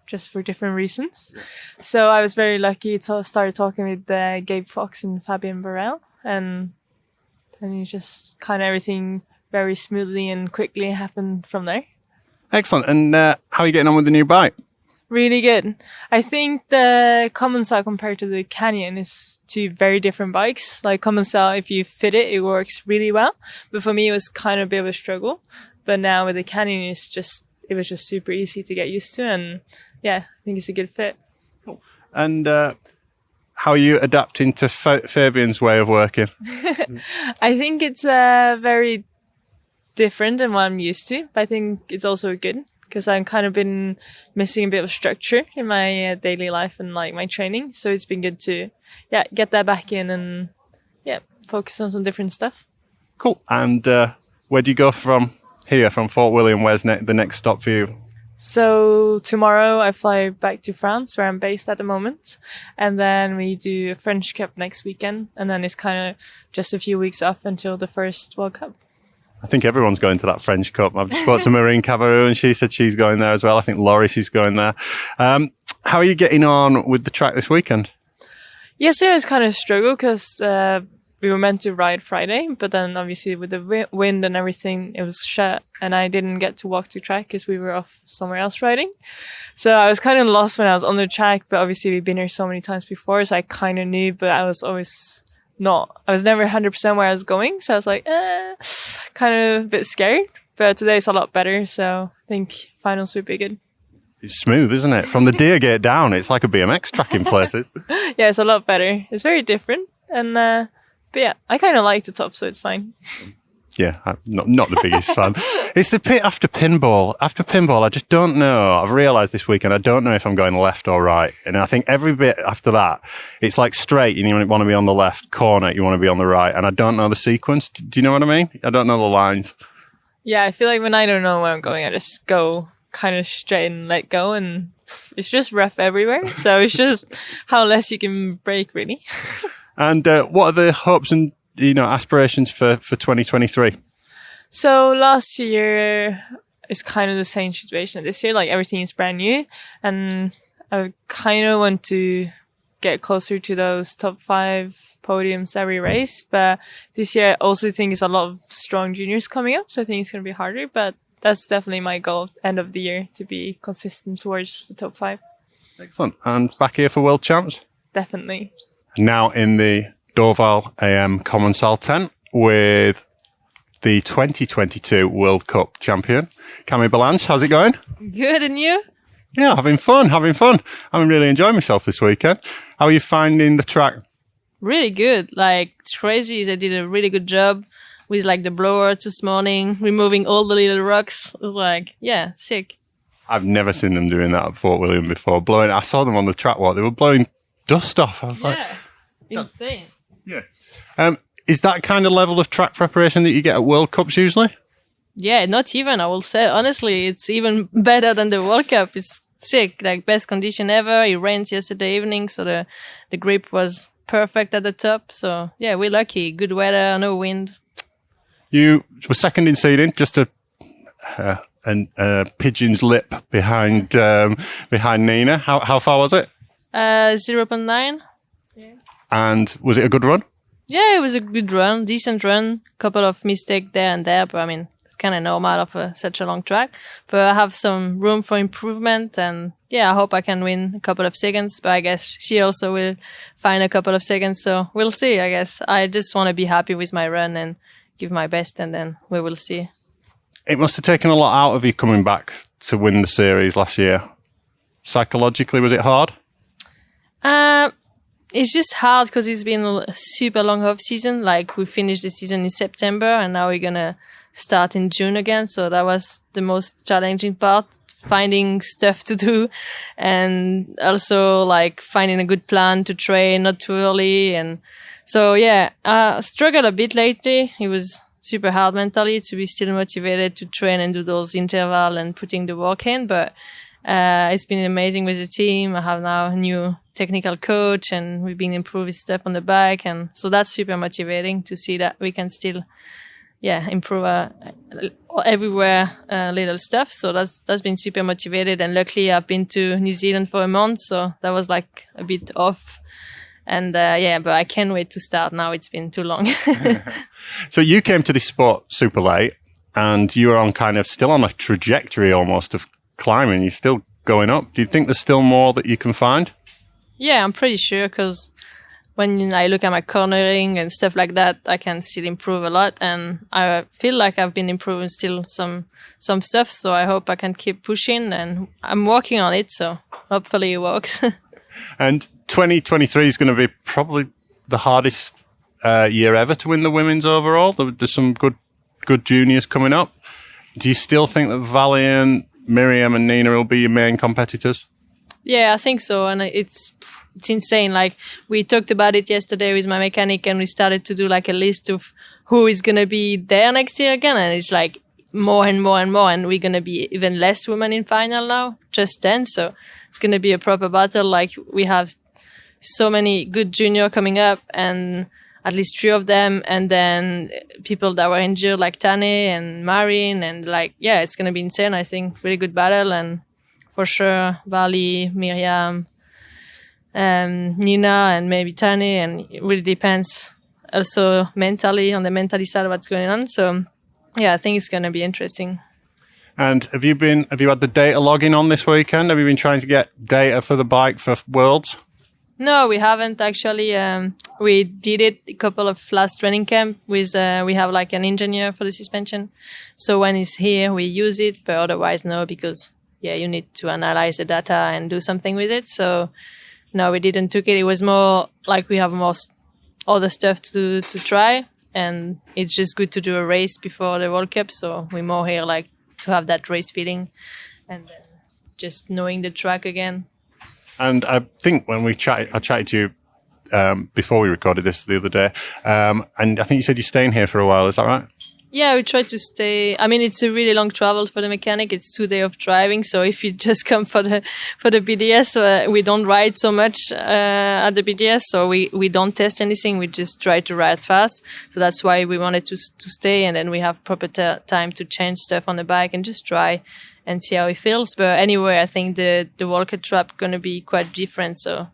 just for different reasons. So I was very lucky to start talking with Gabe Fox and Fabien Barrel, and it just kind of everything very smoothly and quickly happened from there. Excellent. And how are you getting on with the new bike? Really good. I think the Commensal compared to the Canyon is two very different bikes. Like Commensal, if you fit it, it works really well. But for me, it was kind of a bit of a struggle. But now with the Canyon, it was just super easy to get used to. And I think it's a good fit. Cool. And how are you adapting to Fabian's way of working? I think it's very different than what I'm used to. But I think it's also good, because I've kind of been missing a bit of structure in my daily life and like my training. So it's been good to, get that back in and, focus on some different stuff. Cool. And where do you go from here, from Fort William? Where's the next stop for you? So tomorrow I fly back to France, where I'm based at the moment. And then we do a French Cup next weekend. And then it's kind of just a few weeks off until the first World Cup. I think everyone's going to that French Cup. I've spoke to Marine Cabirou and she said she's going there as well. I think Loris is going there. How are you getting on with the track this weekend? Yesterday was kind of a struggle because we were meant to ride Friday, but then obviously with the wind and everything, it was shut, and I didn't get to walk to track because we were off somewhere else riding. So I was kind of lost when I was on the track, but obviously we've been here so many times before, so I kind of knew, but I was never 100% where I was going. So I was like, kind of a bit scared, but today's a lot better. So I think finals would be good. It's smooth, isn't it? From the Deer Gate down, it's like a BMX track in places. Yeah, it's a lot better. It's very different. And, but I kind of like the top, so it's fine. Yeah, I'm not the biggest fan. It's the pit after pinball. After pinball, I just don't know. I've realised this weekend, I don't know if I'm going left or right. And I think every bit after that, it's like straight, you want to be on the left, corner, you want to be on the right. And I don't know the sequence. Do you know what I mean? I don't know the lines. Yeah, I feel like when I don't know where I'm going, I just go kind of straight and let go. And it's just rough everywhere. So it's just how less you can brake, really. And what are the hopes and aspirations for 2023? So last year is kind of the same situation this year. Like everything is brand new, and I kind of want to get closer to those top 5 podiums every race. But this year I also think it's a lot of strong juniors coming up, so I think it's going to be harder. But that's definitely my goal end of the year, to be consistent towards the top 5. Excellent. And back here for World Champs? Definitely. Now in the Dorval AM Commensal tent with the 2022 World Cup champion, Camille Balanche. How's it going? Good, and you? Yeah, having fun. I'm really enjoying myself this weekend. How are you finding the track? Really good. Like, it's crazy. They did a really good job with like the blower this morning, removing all the little rocks. It was like, sick. I've never seen them doing that at Fort William before. I saw them on the track walk. They were blowing dust off. I was like, insane. Yeah. Is that kind of level of track preparation that you get at World Cups usually? Yeah, not even, I will say. Honestly, it's even better than the World Cup. It's sick, like best condition ever. It rained yesterday evening, so the grip was perfect at the top. So yeah, we're lucky. Good weather, no wind. You were second in seeding, just a pigeon's lip behind Nina. How far was it? 0.9. Yeah. And was it a good run? Yeah, it was a good run, decent run. Couple of mistakes there and there, but I mean, it's kind of normal of such a long track. But I have some room for improvement, and yeah, I hope I can win a couple of seconds. But I guess she also will find a couple of seconds, so we'll see. I guess I just want to be happy with my run and give my best, and then we will see. It must have taken a lot out of you coming back to win the series last year. Psychologically, was it hard? It's just hard because it's been a super long off season. Like, we finished the season in September and now we're gonna start in June again. So that was the most challenging part, finding stuff to do and also like finding a good plan to train, not too early. And so, yeah, I struggled a bit lately. It was super hard mentally to be still motivated to train and do those interval and putting the work in. But it's been amazing with the team. I have now a new technical coach and we've been improving stuff on the bike. And so that's super motivating to see that we can still, improve everywhere little stuff. So that's been super motivated. And luckily I've been to New Zealand for a month. So that was like a bit off. And but I can't wait to start now. It's been too long. So you came to this sport super late and you were on kind of still on a trajectory almost of climbing. You're still going up. Do you think there's still more that you can find? Yeah, I'm pretty sure, because when I look at my cornering and stuff like that, I can still improve a lot. And I feel like I've been improving still some stuff. So I hope I can keep pushing, and I'm working on it. So hopefully it works. And 2023 is going to be probably the hardest year ever to win the women's overall. There's some good juniors coming up. Do you still think that Valiant, Miriam and Nina will be your main competitors? Yeah, I think so. And it's insane. Like, we talked about it yesterday with my mechanic and we started to do like a list of who is going to be there next year again. And it's like more and more and more. And we're going to be even less women in final now, just 10. So it's going to be a proper battle. Like, we have so many good junior coming up and at least 3 of them. And then people that were injured like Tane and Marin. And like, yeah, it's going to be insane. I think really good battle. And for sure, Vali, Miriam, Nina, and maybe Tane, and it really depends also mentally, on the mentally side of what's going on. So, yeah, I think it's going to be interesting. And have you had the data logging on this weekend? Have you been trying to get data for the bike for Worlds? No, we haven't actually. We did it a couple of last training camp with, we have like an engineer for the suspension. So when he's here, we use it, but otherwise no, because you need to analyze the data and do something with it. So no, we didn't took it. It was more like we have more other stuff to try, and it's just good to do a race before the World Cup. So we're more here like to have that race feeling and just knowing the track again. And I think when I chatted to you before we recorded this the other day, and I think you said you're staying here for a while. Is that right? Yeah, we try to stay. I mean, it's a really long travel for the mechanic. It's 2 days of driving. So if you just come for the BDS, we don't ride so much at the BDS. So we don't test anything. We just try to ride fast. So that's why we wanted to stay. And then we have proper time to change stuff on the bike and just try and see how it feels. But anyway, I think the World Cup trap going to be quite different. So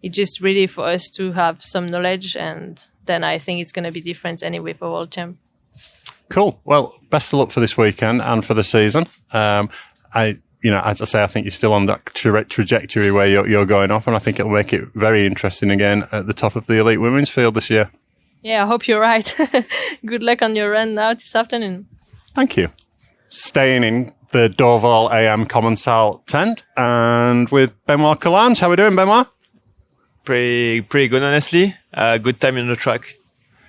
it's just really for us to have some knowledge. And then I think it's going to be different anyway for World Champ. Cool. Well, best of luck for this weekend and for the season. As I say, I think you're still on that trajectory where you're going off, and I think it'll make it very interesting again at the top of the elite women's field this year. Yeah, I hope you're right. Good luck on your run now this afternoon. Thank you. Staying in the Dorval AM Commensal tent and with Benoit Coulanges. How are we doing, Benoit? Pretty good, honestly. Good time in the track.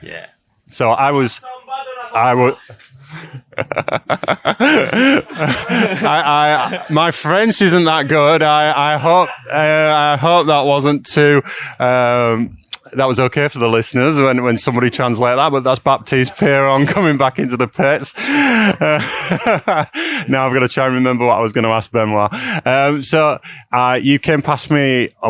Yeah. So I would. My French isn't that good. I hope that wasn't too. That was okay for the listeners when somebody translate that, but that's Baptiste Perron coming back into the pits. Now I've got to try and remember what I was going to ask Benoit. So you came past me. I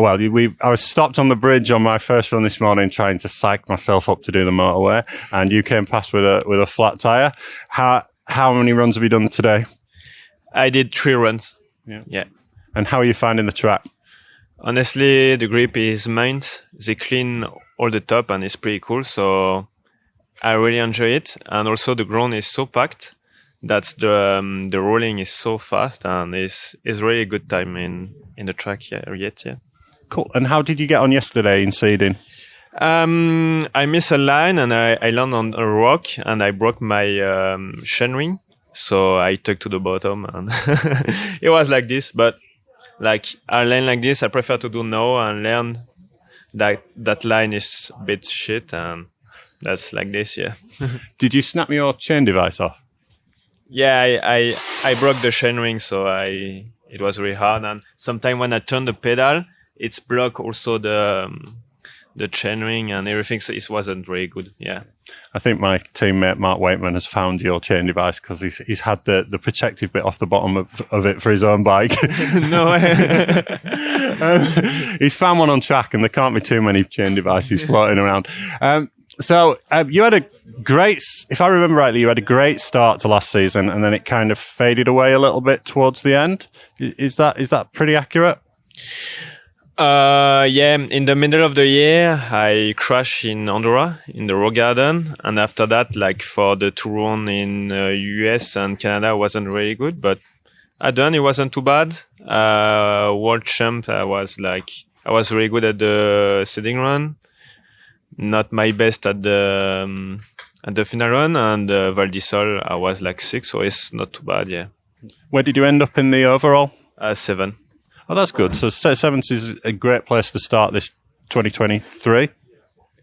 was stopped on the bridge on my first run this morning trying to psych myself up to do the motorway, and you came past with a flat tire. How many runs have you done today? I did 3 runs. Yeah. And how are you finding the track? Honestly, the grip is mint. They clean all the top and it's pretty cool. So I really enjoy it. And also the ground is so packed that the rolling is so fast and it's really a good time in the track yet. Cool. And how did you get on yesterday in seeding? I missed a line and I landed on a rock and I broke my chainring. So I took to the bottom and it was like this. But like a line like this, I prefer to do now and learn that line is a bit shit and that's like this, yeah. Did you snap your chain device off? Yeah, I broke the chainring, so it was really hard. And sometimes when I turn the pedal, it's block also the chainring and everything, so it wasn't very good. Yeah. I think my teammate Mark Weightman has found your chain device because he's had the protective bit off the bottom of it for his own bike. No way. He's found one on track, and there can't be too many chain devices floating around. So you had a great, if I remember rightly, you had a great start to last season, and then it kind of faded away a little bit towards the end. Is that pretty accurate? Yeah, in the middle of the year, I crashed in Andorra in the rock garden, and after that, like for the two run in US and Canada, wasn't really good, but at the end it wasn't too bad. World champ, I was really good at the seeding run. Not my best at the final run, and Val di Sol, I was like 6, so it's not too bad, yeah. Where did you end up in the overall? 7. Oh, that's good. So 7th is a great place to start this 2023.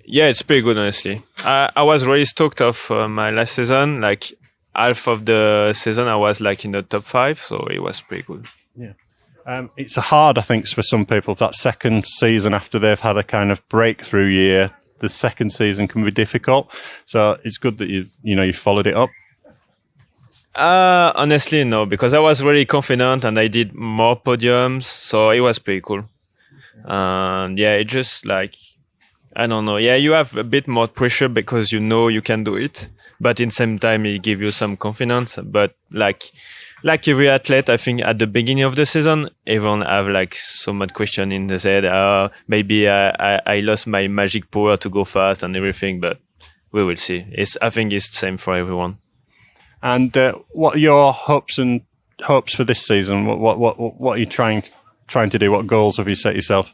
Yeah, it's pretty good, honestly. I was really stoked of my last season. Like half of the season, I was like in the top 5, so it was pretty good. Yeah. It's hard, I think, for some people, that second season after they've had a kind of breakthrough year. The second season can be difficult, so it's good that you followed it up. Honestly, no, because I was really confident and I did more podiums, so it was pretty cool. And yeah, it just like, I don't know. Yeah, you have a bit more pressure because you know you can do it, but in the same time, it gives you some confidence. But like every athlete, I think at the beginning of the season, everyone have like so much question in his head. Maybe I lost my magic power to go fast and everything, but we will see. I think it's the same for everyone. And what are your hopes for this season? What are you trying to do? What goals have you set yourself?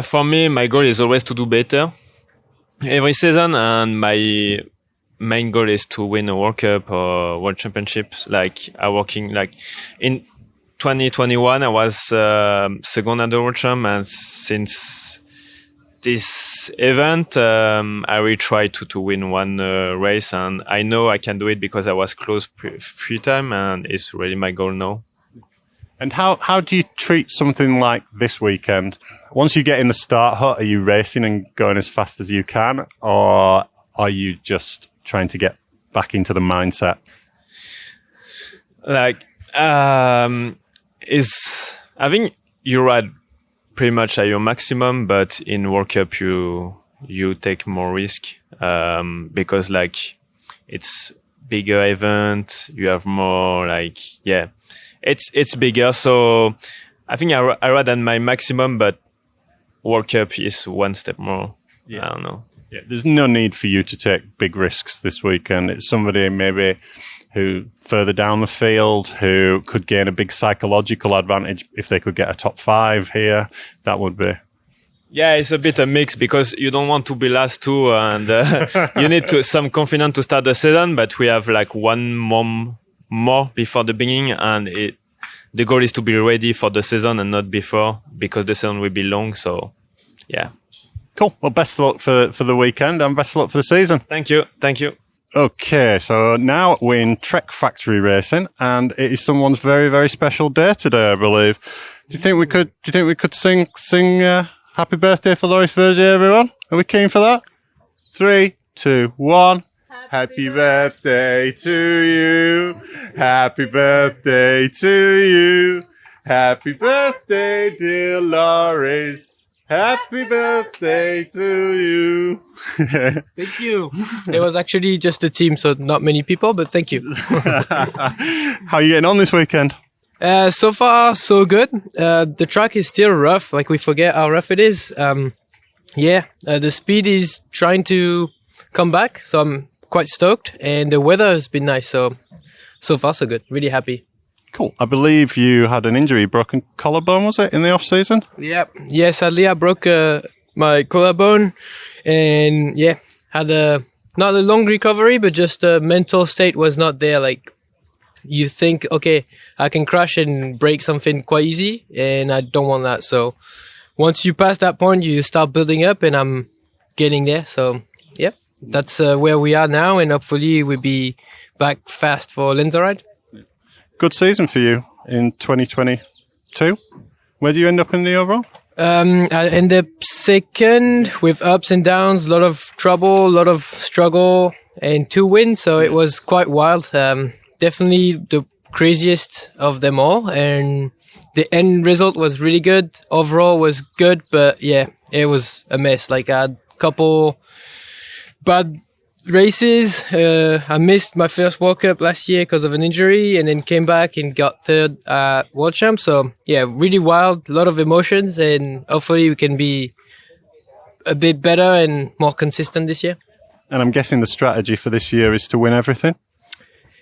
For me, my goal is always to do better every season, and my main goal is to win a World Cup or World Championships. Like I'm working like in 2021, I was second at the World Champ, and since this event, I will try to win one race, and I know I can do it because I was close 3 times, and it's really my goal now. And how do you treat something like this weekend? Once you get in the start hut, are you racing and going as fast as you can, or are you just trying to get back into the mindset? Like, I think you ride pretty much at your maximum, but in World Cup you take more risk because like it's bigger event, you have more like it's bigger. So I think I ride at my maximum, but World Cup is one step more. Yeah. I don't know. Yeah, there's no need for you to take big risks this weekend. It's somebody maybe who further down the field who could gain a big psychological advantage if they could get a top 5 here. That would be. Yeah, it's a bit a mix because you don't want to be last 2 and you need some confidence to start the season, but we have like one more before the beginning, and the goal is to be ready for the season and not before, because the season will be long. So yeah. Cool. Well, best of luck for the weekend and best of luck for the season. Thank you. Okay, so now we're in Trek Factory Racing, and it is someone's very, very special day today, I believe. Do you think we could sing Happy Birthday for Loic Vergier, everyone? Are we keen for that? 3, 2, 1. Happy birthday to you. Happy birthday to you. Happy birthday, dear Loic. Happy birthday to you. Thank you. It was actually just a team, so not many people, but thank you. How are you getting on this weekend? So far, so good. The track is still rough. Like, we forget how rough it is. The speed is trying to come back, so I'm quite stoked. And the weather has been nice, so far, so good. Really happy. Cool. I believe you had an injury, broken collarbone, was it, in the off-season? Yeah. Yeah, sadly, I broke my collarbone. and yeah, had not a long recovery, but just the mental state was not there. Like, you think, okay, I can crash and break something quite easy, and I don't want that. So once you pass that point, you start building up, and I'm getting there. So yeah, that's where we are now, and hopefully we'll be back fast for Lenzerheide. Good season for you in 2022. Where do you end up in the overall? I ended up second with ups and downs, a lot of trouble, a lot of struggle, and 2 wins. So it was quite wild. Definitely the craziest of them all. And the end result was really good. Overall was good, but yeah, it was a mess. Like, I had a couple bad races. I missed my first World Cup last year because of an injury, and then came back and got third at World Champ. So yeah, really wild, a lot of emotions, and hopefully we can be a bit better and more consistent this year. And I'm guessing the strategy for this year is to win everything?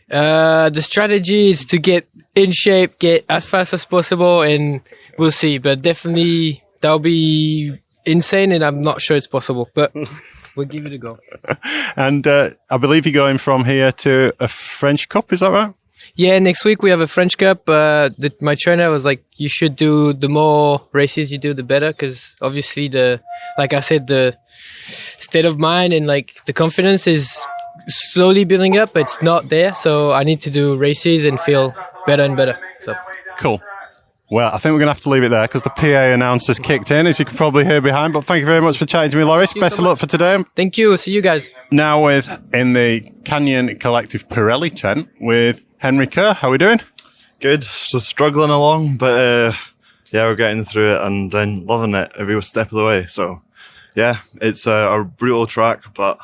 The strategy is to get in shape, get as fast as possible, and we'll see. But definitely that'll be insane, and I'm not sure it's possible, but we'll give it a go. And I believe you're going from here to a French Cup, is that right? Yeah, next week we have a French Cup. My trainer was like, you should do, the more races you do, the better, because obviously like I said, the state of mind and like the confidence is slowly building up. It's not there, so I need to do races and feel better and better. So cool. Well, I think we're going to have to leave it there because the PA announcer's kicked in, as you can probably hear behind. But thank you very much for chatting to me, Loic. Best of luck for today. Thank you. See you guys. Now in the Canyon Collective Pirelli tent with Henry Kerr. How are we doing? Good. Just struggling along, but yeah, we're getting through it and then loving it every step of the way. So yeah, it's a brutal track, but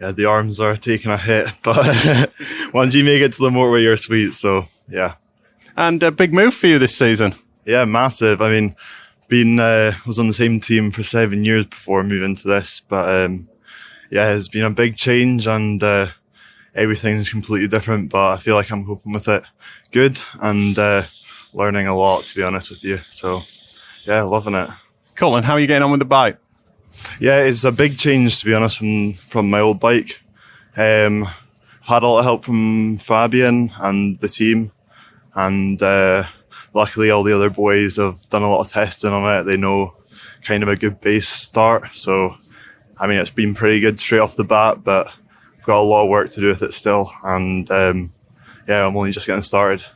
yeah, the arms are taking a hit. But once you make it to the motorway, you're sweet. So yeah. And a big move for you this season. Yeah, massive. I mean, was on the same team for 7 years before moving to this, but yeah, it's been a big change and everything's completely different, but I feel like I'm coping with it good and learning a lot, to be honest with you. So yeah, loving it. Cool. And how are you getting on with the bike? Yeah, it's a big change, to be honest, from my old bike. I've had a lot of help from Fabian and the team. And luckily all the other boys have done a lot of testing on it. They know kind of a good base start. So, I mean, it's been pretty good straight off the bat, but I've got a lot of work to do with it still. And yeah, I'm only just getting started.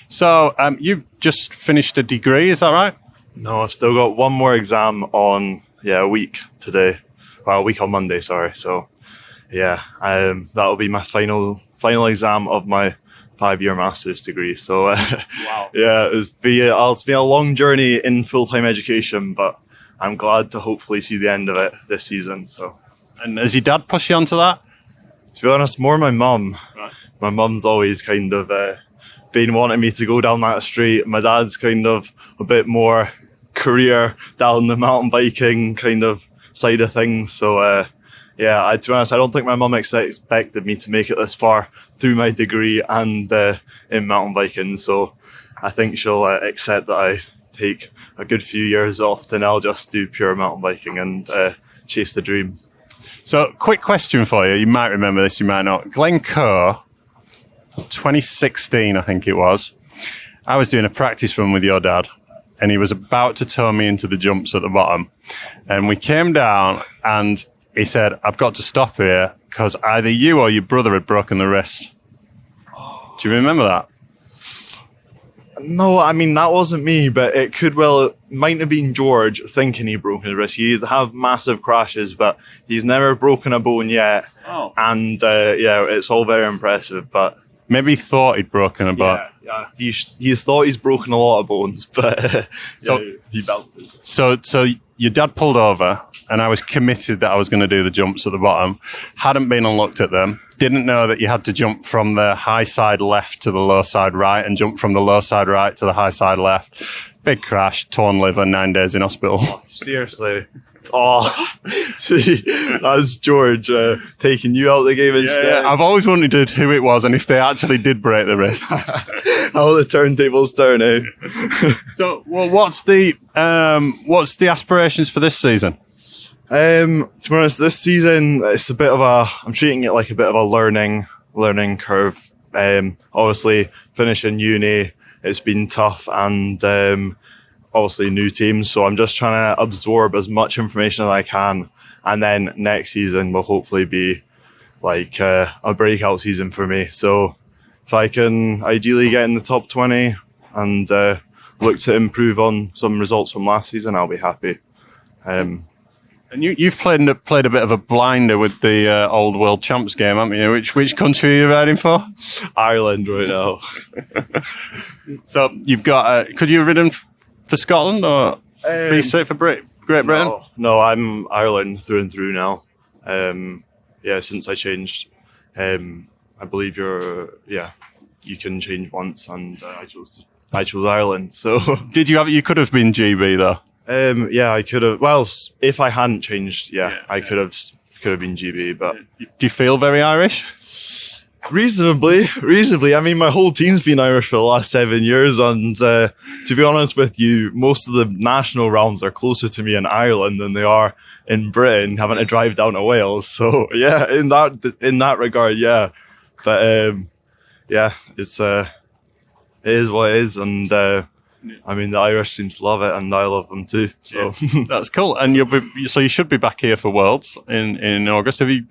So you've just finished a degree, is that right? No, I've still got one more exam on, a week today. Well, a week on Monday, sorry. So, yeah, that'll be my final exam of my 5-year master's degree. So wow. Yeah, it's been a long journey in full-time education, but I'm glad to hopefully see the end of it this season. So, and has your dad pushed you onto that? To be honest, more my mum. Right. My mum's always kind of been wanting me to go down that street. My dad's kind of a bit more career down the mountain biking kind of side of things. So yeah, to be honest, I don't think my mum expected me to make it this far through my degree and in mountain biking. So I think she'll accept that I take a good few years off, then I'll just do pure mountain biking and chase the dream. So, quick question for you. You might remember this, you might not. Glencoe, 2016, I think it was. I was doing a practice run with your dad, and he was about to tow me into the jumps at the bottom. And we came down, and he said, I've got to stop here because either you or your brother had broken the wrist. Do you remember that? No, I mean, that wasn't me, but it might have been George thinking he broke his wrist. He'd have massive crashes, but he's never broken a bone yet. Oh. And yeah, it's all very impressive, but maybe he thought he'd broken a bone. Yeah, he's thought he's broken a lot of bones, but so yeah, he belted. So your dad pulled over, and I was committed that I was going to do the jumps at the bottom. Hadn't been and looked at them. Didn't know that you had to jump from the high side left to the low side right, and jump from the low side right to the high side left. Big crash, torn liver, 9 days in hospital. Seriously. Oh, see, that's George taking you out of the game instead. Yeah, I've always wondered who it was and if they actually did break the wrist. How the turntables turn, eh? So, well, what's the aspirations for this season? To be honest, this season it's I'm treating it like a bit of a learning curve. Obviously finishing uni, it's been tough, and obviously new teams. So I'm just trying to absorb as much information as I can, and then next season will hopefully be like a breakout season for me. So if I can ideally get in the top 20 and look to improve on some results from last season, I'll be happy. And you've played a bit of a blinder with the old World Champs game, haven't you? Which country are you riding for? Ireland right now. So you've got. Could you have ridden for Scotland or BC for Great Britain? No, I'm Ireland through and through now. Since I changed, I believe you can change once, and I chose Ireland. So did you have? You could have been GB though. I could have. Well, if I hadn't changed, I could have been GB. But do you feel very Irish? Reasonably. I mean, my whole team's been Irish for the last 7 years, and to be honest with you, most of the national rounds are closer to me in Ireland than they are in Britain, having to drive down to Wales. So yeah, in that regard, yeah. But it is what it is, and I mean the Irish seem to love it, and I love them too. So that's cool. And you should be back here for Worlds in August. Have you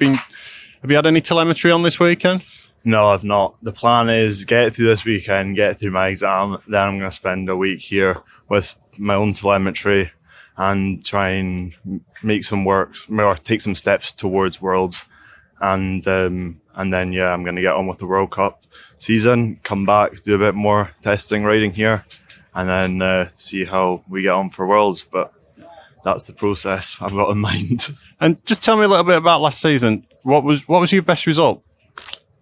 had any telemetry on this weekend? No, I've not. The plan is get through this weekend, get through my exam, then I'm going to spend a week here with my own telemetry and try and make some work or take some steps towards Worlds, and then I'm going to get on with the World Cup season, come back, do a bit more testing riding here, and then see how we get on for Worlds. But that's the process I've got in mind. And just tell me a little bit about last season. What was your best result?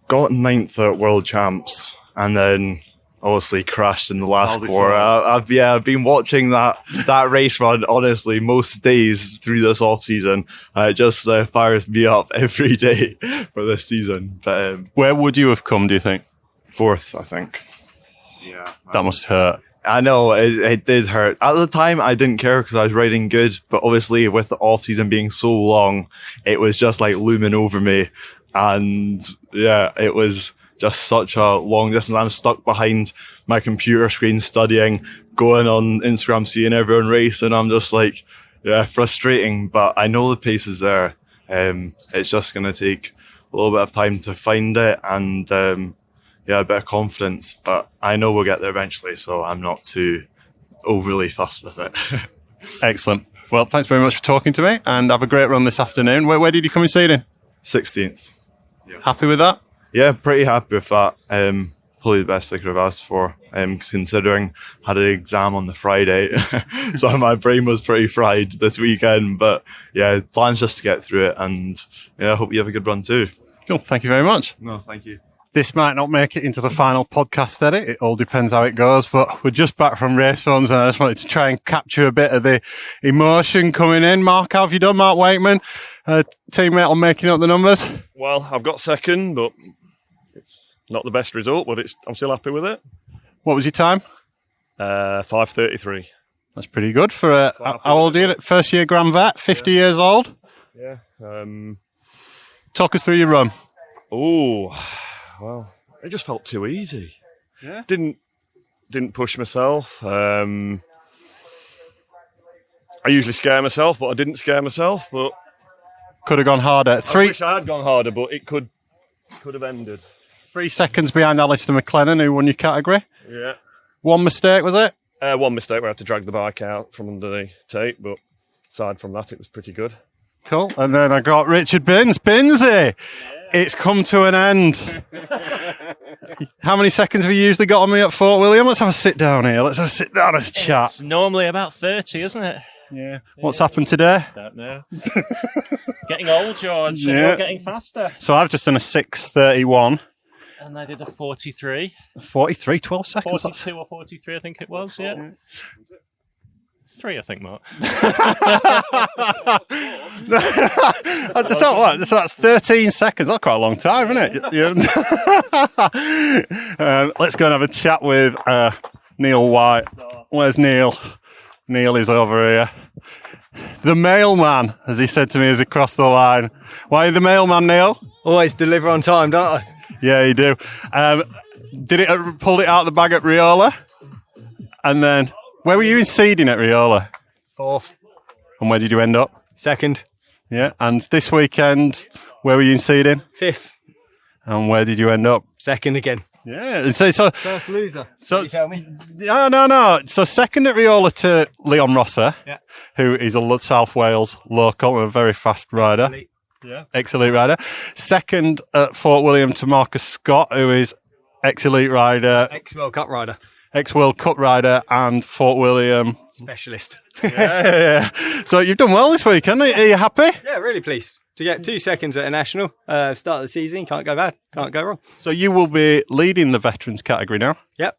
Got 9th at World Champs, and then obviously crashed in the last four. I've been watching that race run honestly most days through this off season, and it just fires me up every day for this season. But where would you have come, do you think? 4th, I think. Yeah, that must hurt. I know, it did hurt. At the time, I didn't care because I was riding good, but obviously with the off season being so long, it was just like looming over me. And yeah, it was just such a long distance. I'm stuck behind my computer screen studying, going on Instagram, seeing everyone race, and I'm just like, frustrating, but I know the pace is there. It's just going to take a little bit of time to find it, and a bit of confidence, but I know we'll get there eventually, so I'm not too overly fussed with it. Excellent. Well, thanks very much for talking to me, and have a great run this afternoon. Where did you come in seeding? 16th. Happy with that? Yeah, pretty happy with that. Probably the best I could have asked for, considering I had an exam on the Friday, so my brain was pretty fried this weekend. But yeah, plans just to get through it, and I hope you have a good run too. Cool. Thank you very much. No, thank you. This might not make it into the final podcast edit. It all depends how it goes, but we're just back from race funds, and I just wanted to try and capture a bit of the emotion coming in. Mark, how have you done, Mark Weightman? Teammate on Making Up the Numbers? Well, I've got second, but it's not the best result, but I'm still happy with it. What was your time? 5:33. That's pretty good for how old are you? First year Grand Vet, 50 years old? Yeah. Talk us through your run. Oh, well, it just felt too easy. Yeah. Didn't push myself. I usually scare myself, but I didn't scare myself. But could have gone harder. I wish I had gone harder, but it could have ended. 3 seconds behind Alistair McLennan, who won your category. Yeah. One mistake, was it? One mistake where I had to drag the bike out from under the tape, but aside from that, it was pretty good. Cool. And then I got Richard Binsey. It's come to an end. How many seconds have you usually got on me at Fort William? Let's have a sit down here. Let's have a sit down and chat. It's normally about 30, isn't it? Yeah. What's happened today? Don't know. Getting old, George. Yeah. And you're getting faster. So I've just done a 6:31. And I did a 43. 43, 12 seconds. 42 or 43, I think it was, yeah. 3, I think, Mark. I just thought, what? So that's 13 seconds. That's quite a long time, isn't it? Let's go and have a chat with Neil White. Where's Neil? Neil is over here. The mailman, as he said to me as he crossed the line. Why are you the mailman, Neil? Always deliver on time, don't I? Yeah, you do. Pulled it out of the bag at Riola? And then, where were you in seeding at Riola? 4th. And where did you end up? 2nd. Yeah, and this weekend, where were you in seeding? 5th. And where did you end up? 2nd again. Yeah, and so first loser. So you tell me. No. So 2nd at Riola to Leon Rosser, Yeah. who is a South Wales local and a very fast rider. Ex-elite rider. 2nd at Fort William to Marcus Scott, who is ex-elite rider. Ex-World Cup rider. Ex-World Cup rider and Fort William Specialist. yeah. So you've done well this weekend. Are you happy? Yeah, really pleased. To get 2 seconds at a national, start of the season, can't go bad, can't go wrong. So you will be leading the veterans category now? Yep.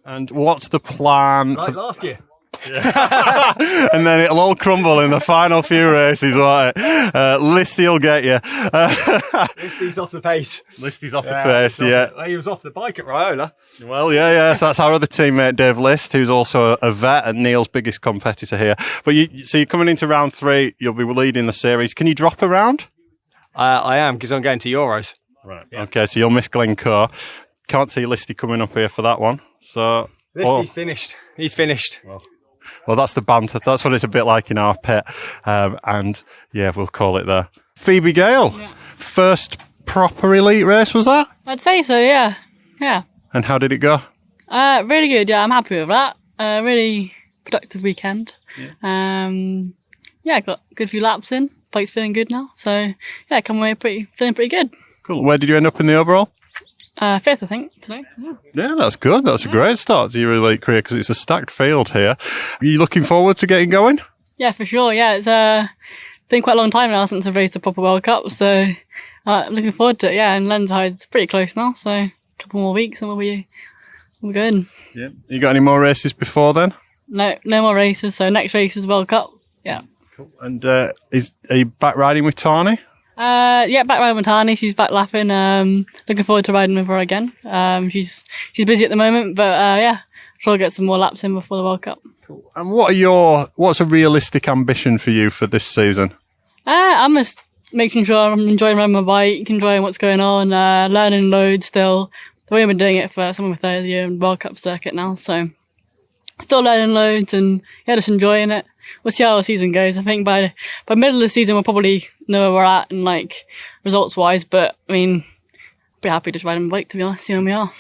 And what's the plan? Like last year. And then it'll all crumble in the final few races, won't it? Listy will get you. Listy's off the pace. Listy's off the pace, yeah. He was off the bike at Riola. Well, yeah. So that's our other teammate, Dave List, who's also a vet and Neil's biggest competitor here. But you're coming into round 3. You'll be leading the series. Can you drop a round? I am, because I'm going to Euros. Right. Yeah. Okay, so you'll miss Glencoe. Can't see Listy coming up here for that one. So Listy's finished. He's finished. Well, that's the banter. That's what it's a bit like in our pit. And yeah, we'll call it there. Phoebe Gale, first proper elite race, was that? I'd say so, yeah. Yeah. And how did it go? Really good, yeah. I'm happy with that. Really productive weekend. Yeah, got a good few laps in. Bike's feeling good now. So, yeah, come away feeling pretty good. Cool. Where did you end up in the overall? 5th, I think, today. Yeah, that's good. That's a great start to your elite career because it's a stacked field here. Are you looking forward to getting going? Yeah, for sure. Yeah, it's been quite a long time now since I've raced a proper World Cup, so I'm looking forward to it. Yeah, and Lenshide's pretty close now, so a couple more weeks and we'll be good. Yeah. You got any more races before then? No more races. So next race is World Cup. Yeah. Cool. And are you back riding with Tawny? Yeah, back riding with Hattie. She's back laughing. Looking forward to riding with her again. She's busy at the moment, but yeah, I'm sure I'll get some more laps in before the World Cup. Cool. And what's a realistic ambition for you for this season? I'm just making sure I'm enjoying riding my bike, enjoying what's going on, learning loads still. I've only been doing it for some of my 3rd year in World Cup circuit now, so still learning loads and yeah, just enjoying it. We'll see how the season goes. I think by middle of the season we'll probably know where we're at and like results wise, but I mean, I'd be happy just riding my bike, to be honest, see where we are.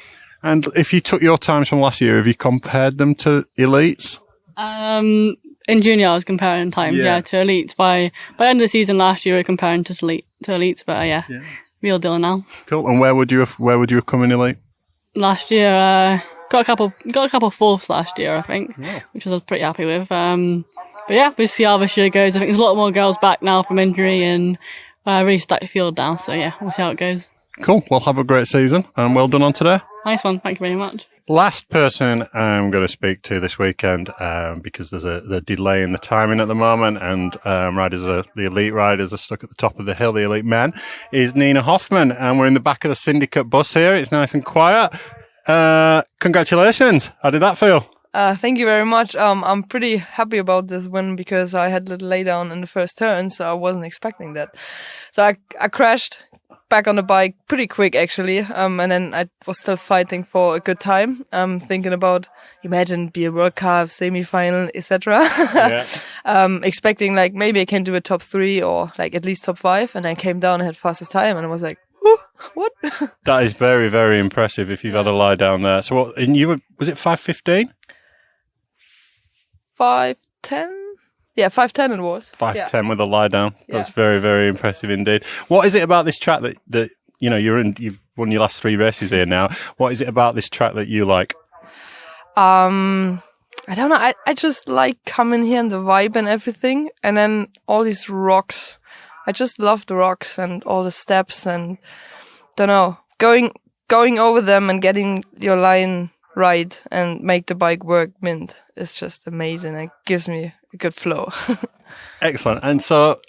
And if you took your times from last year, have you compared them to elites? In junior I was comparing times, yeah, to elites. By the end of the season last year we were comparing to elites, but yeah, real deal now. Cool. And where would you have come in elite? Last year, got a couple fourths last year, I think, which I was pretty happy with. But yeah, we'll see how this year goes. I think there's a lot more girls back now from injury and really stacked the field now. So yeah, we'll see how it goes. Cool. Well, have a great season and well done on today. Nice one. Thank you very much. Last person I'm going to speak to this weekend, because there's a delay in the timing at the moment, and the elite riders are stuck at the top of the hill, the elite men, is Nina Hoffman, and we're in the back of the syndicate bus here. It's nice and quiet. Congratulations. How did that feel? Thank you very much. I'm pretty happy about this win because I had a little laydown in the first turn, so I wasn't expecting that. So I crashed back on the bike pretty quick, actually, and then I was still fighting for a good time. Thinking about, imagine be a World Cup semi-final, etc. Expecting like maybe I can do a top 3 or like at least top 5, and I came down and had fastest time, and I was like, what? That is very, very impressive if you've had a lie down there. So what? And was it 5:15? 5:10? Yeah, 5:10 it was. 5:10 with a lie down. That's very, very impressive indeed. What is it about this track that you've won your last 3 races here now? What is it about this track that you like? I don't know. I just like coming here and the vibe and everything, and then all these rocks. I just love the rocks and all the steps, and don't know, going over them and getting your line right and make the bike work mint is just amazing. It gives me a good flow. Excellent. And so,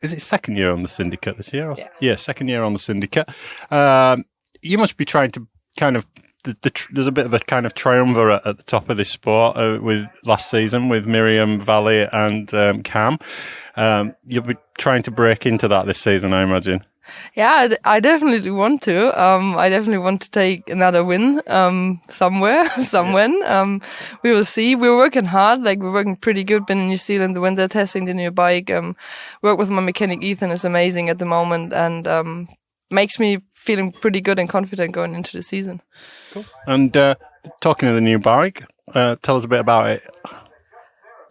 is it 2nd year on the syndicate this year? Yeah, 2nd year on the syndicate. You must be trying to kind of there's a bit of a kind of triumvirate at the top of this sport with last season with Miriam, Valley, and Cam. You'll be trying to break into that this season, I imagine. Yeah, I definitely want to. I definitely want to take another win somewhere. We will see. We're working hard. Like, we're working pretty good. Been in New Zealand the winter, testing the new bike. Work with my mechanic Ethan is amazing at the moment, and makes me feeling pretty good and confident going into the season. Cool. And talking of the new bike, tell us a bit about it.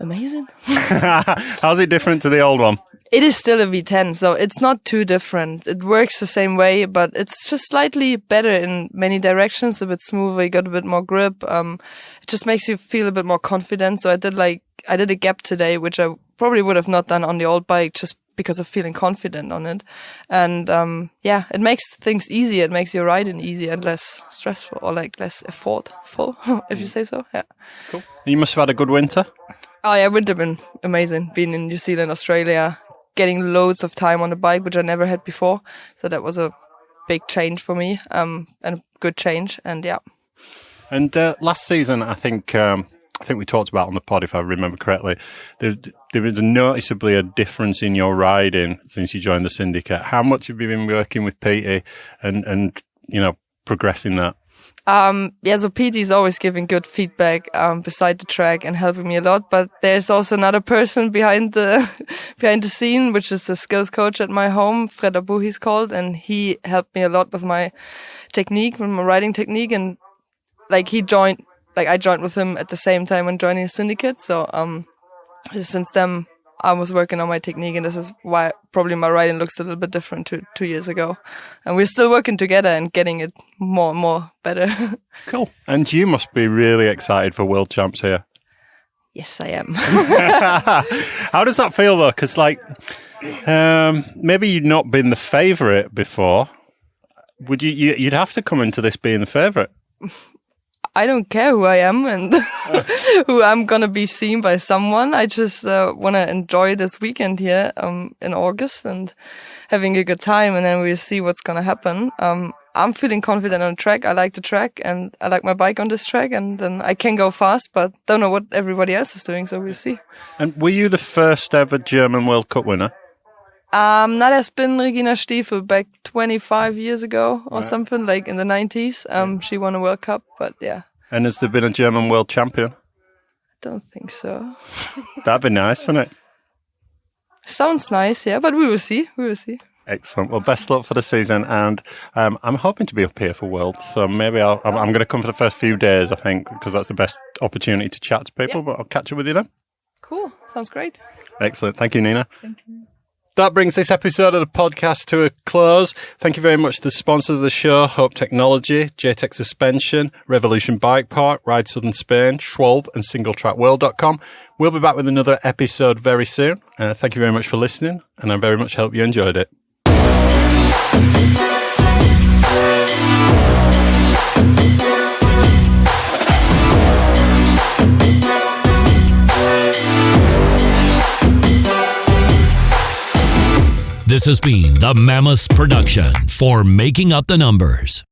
Amazing. How's it different to the old one? It is still a V10, so it's not too different. It works the same way, but it's just slightly better in many directions, a bit smoother, you got a bit more grip. It just makes you feel a bit more confident. So I did a gap today, which I probably would have not done on the old bike just because of feeling confident on it. And it makes things easier. It makes your riding easier and less stressful, or like less effortful, if you say so. Yeah. Cool. You must have had a good winter. Oh yeah, winter been amazing. Being in New Zealand, Australia, getting loads of time on the bike, which I never had before. So that was a big change for me, and a good change. And yeah. And last season, I think we talked about on the pod, if I remember correctly, there was noticeably a difference in your riding since you joined the syndicate. How much have you been working with Petey and progressing that? So Petey is always giving good feedback beside the track and helping me a lot. But there's also another person behind the scene, which is a skills coach at my home, Fred Abu he's called, and he helped me a lot with my technique, with my riding technique, and I joined with him at the same time when joining the syndicate. So since then I was working on my technique, and this is why probably my riding looks a little bit different to 2 years ago. And we're still working together and getting it more and more better. Cool. And you must be really excited for World Champs here. Yes, I am. How does that feel though? Because maybe you'd not been the favourite before. Would you'd have to come into this being the favourite? I don't care who I am and who I'm going to be seen by someone. I just want to enjoy this weekend here in August and having a good time, and then we'll see what's going to happen. I'm feeling confident on the track. I like the track and I like my bike on this track, and then I can go fast, but don't know what everybody else is doing, so we'll see. And were you the first ever German World Cup winner? That has been Regina Stiefel back 25 years ago or something, like in the 90s. She won a World Cup, but yeah. And has there been a German world champion? Don't think so. That'd be nice, wouldn't it? Sounds nice, yeah, but we will see. Excellent. Well, best luck for the season, and I'm hoping to be up here for Worlds, so maybe I'm going to come for the first few days, I think, because that's the best opportunity to chat to people, but I'll catch up with you then. Cool. Sounds great. Excellent. Thank you, Nina. Thank you. That brings this episode of the podcast to a close. Thank you very much to the sponsors of the show, Hope Technology, JTech Suspension, Revolution Bike Park, Ride Southern Spain, Schwalbe, and SingleTrackWorld.com. We'll be back with another episode very soon. Thank you very much for listening, and I very much hope you enjoyed it. This has been the Mammoth production for Making Up the Numbers.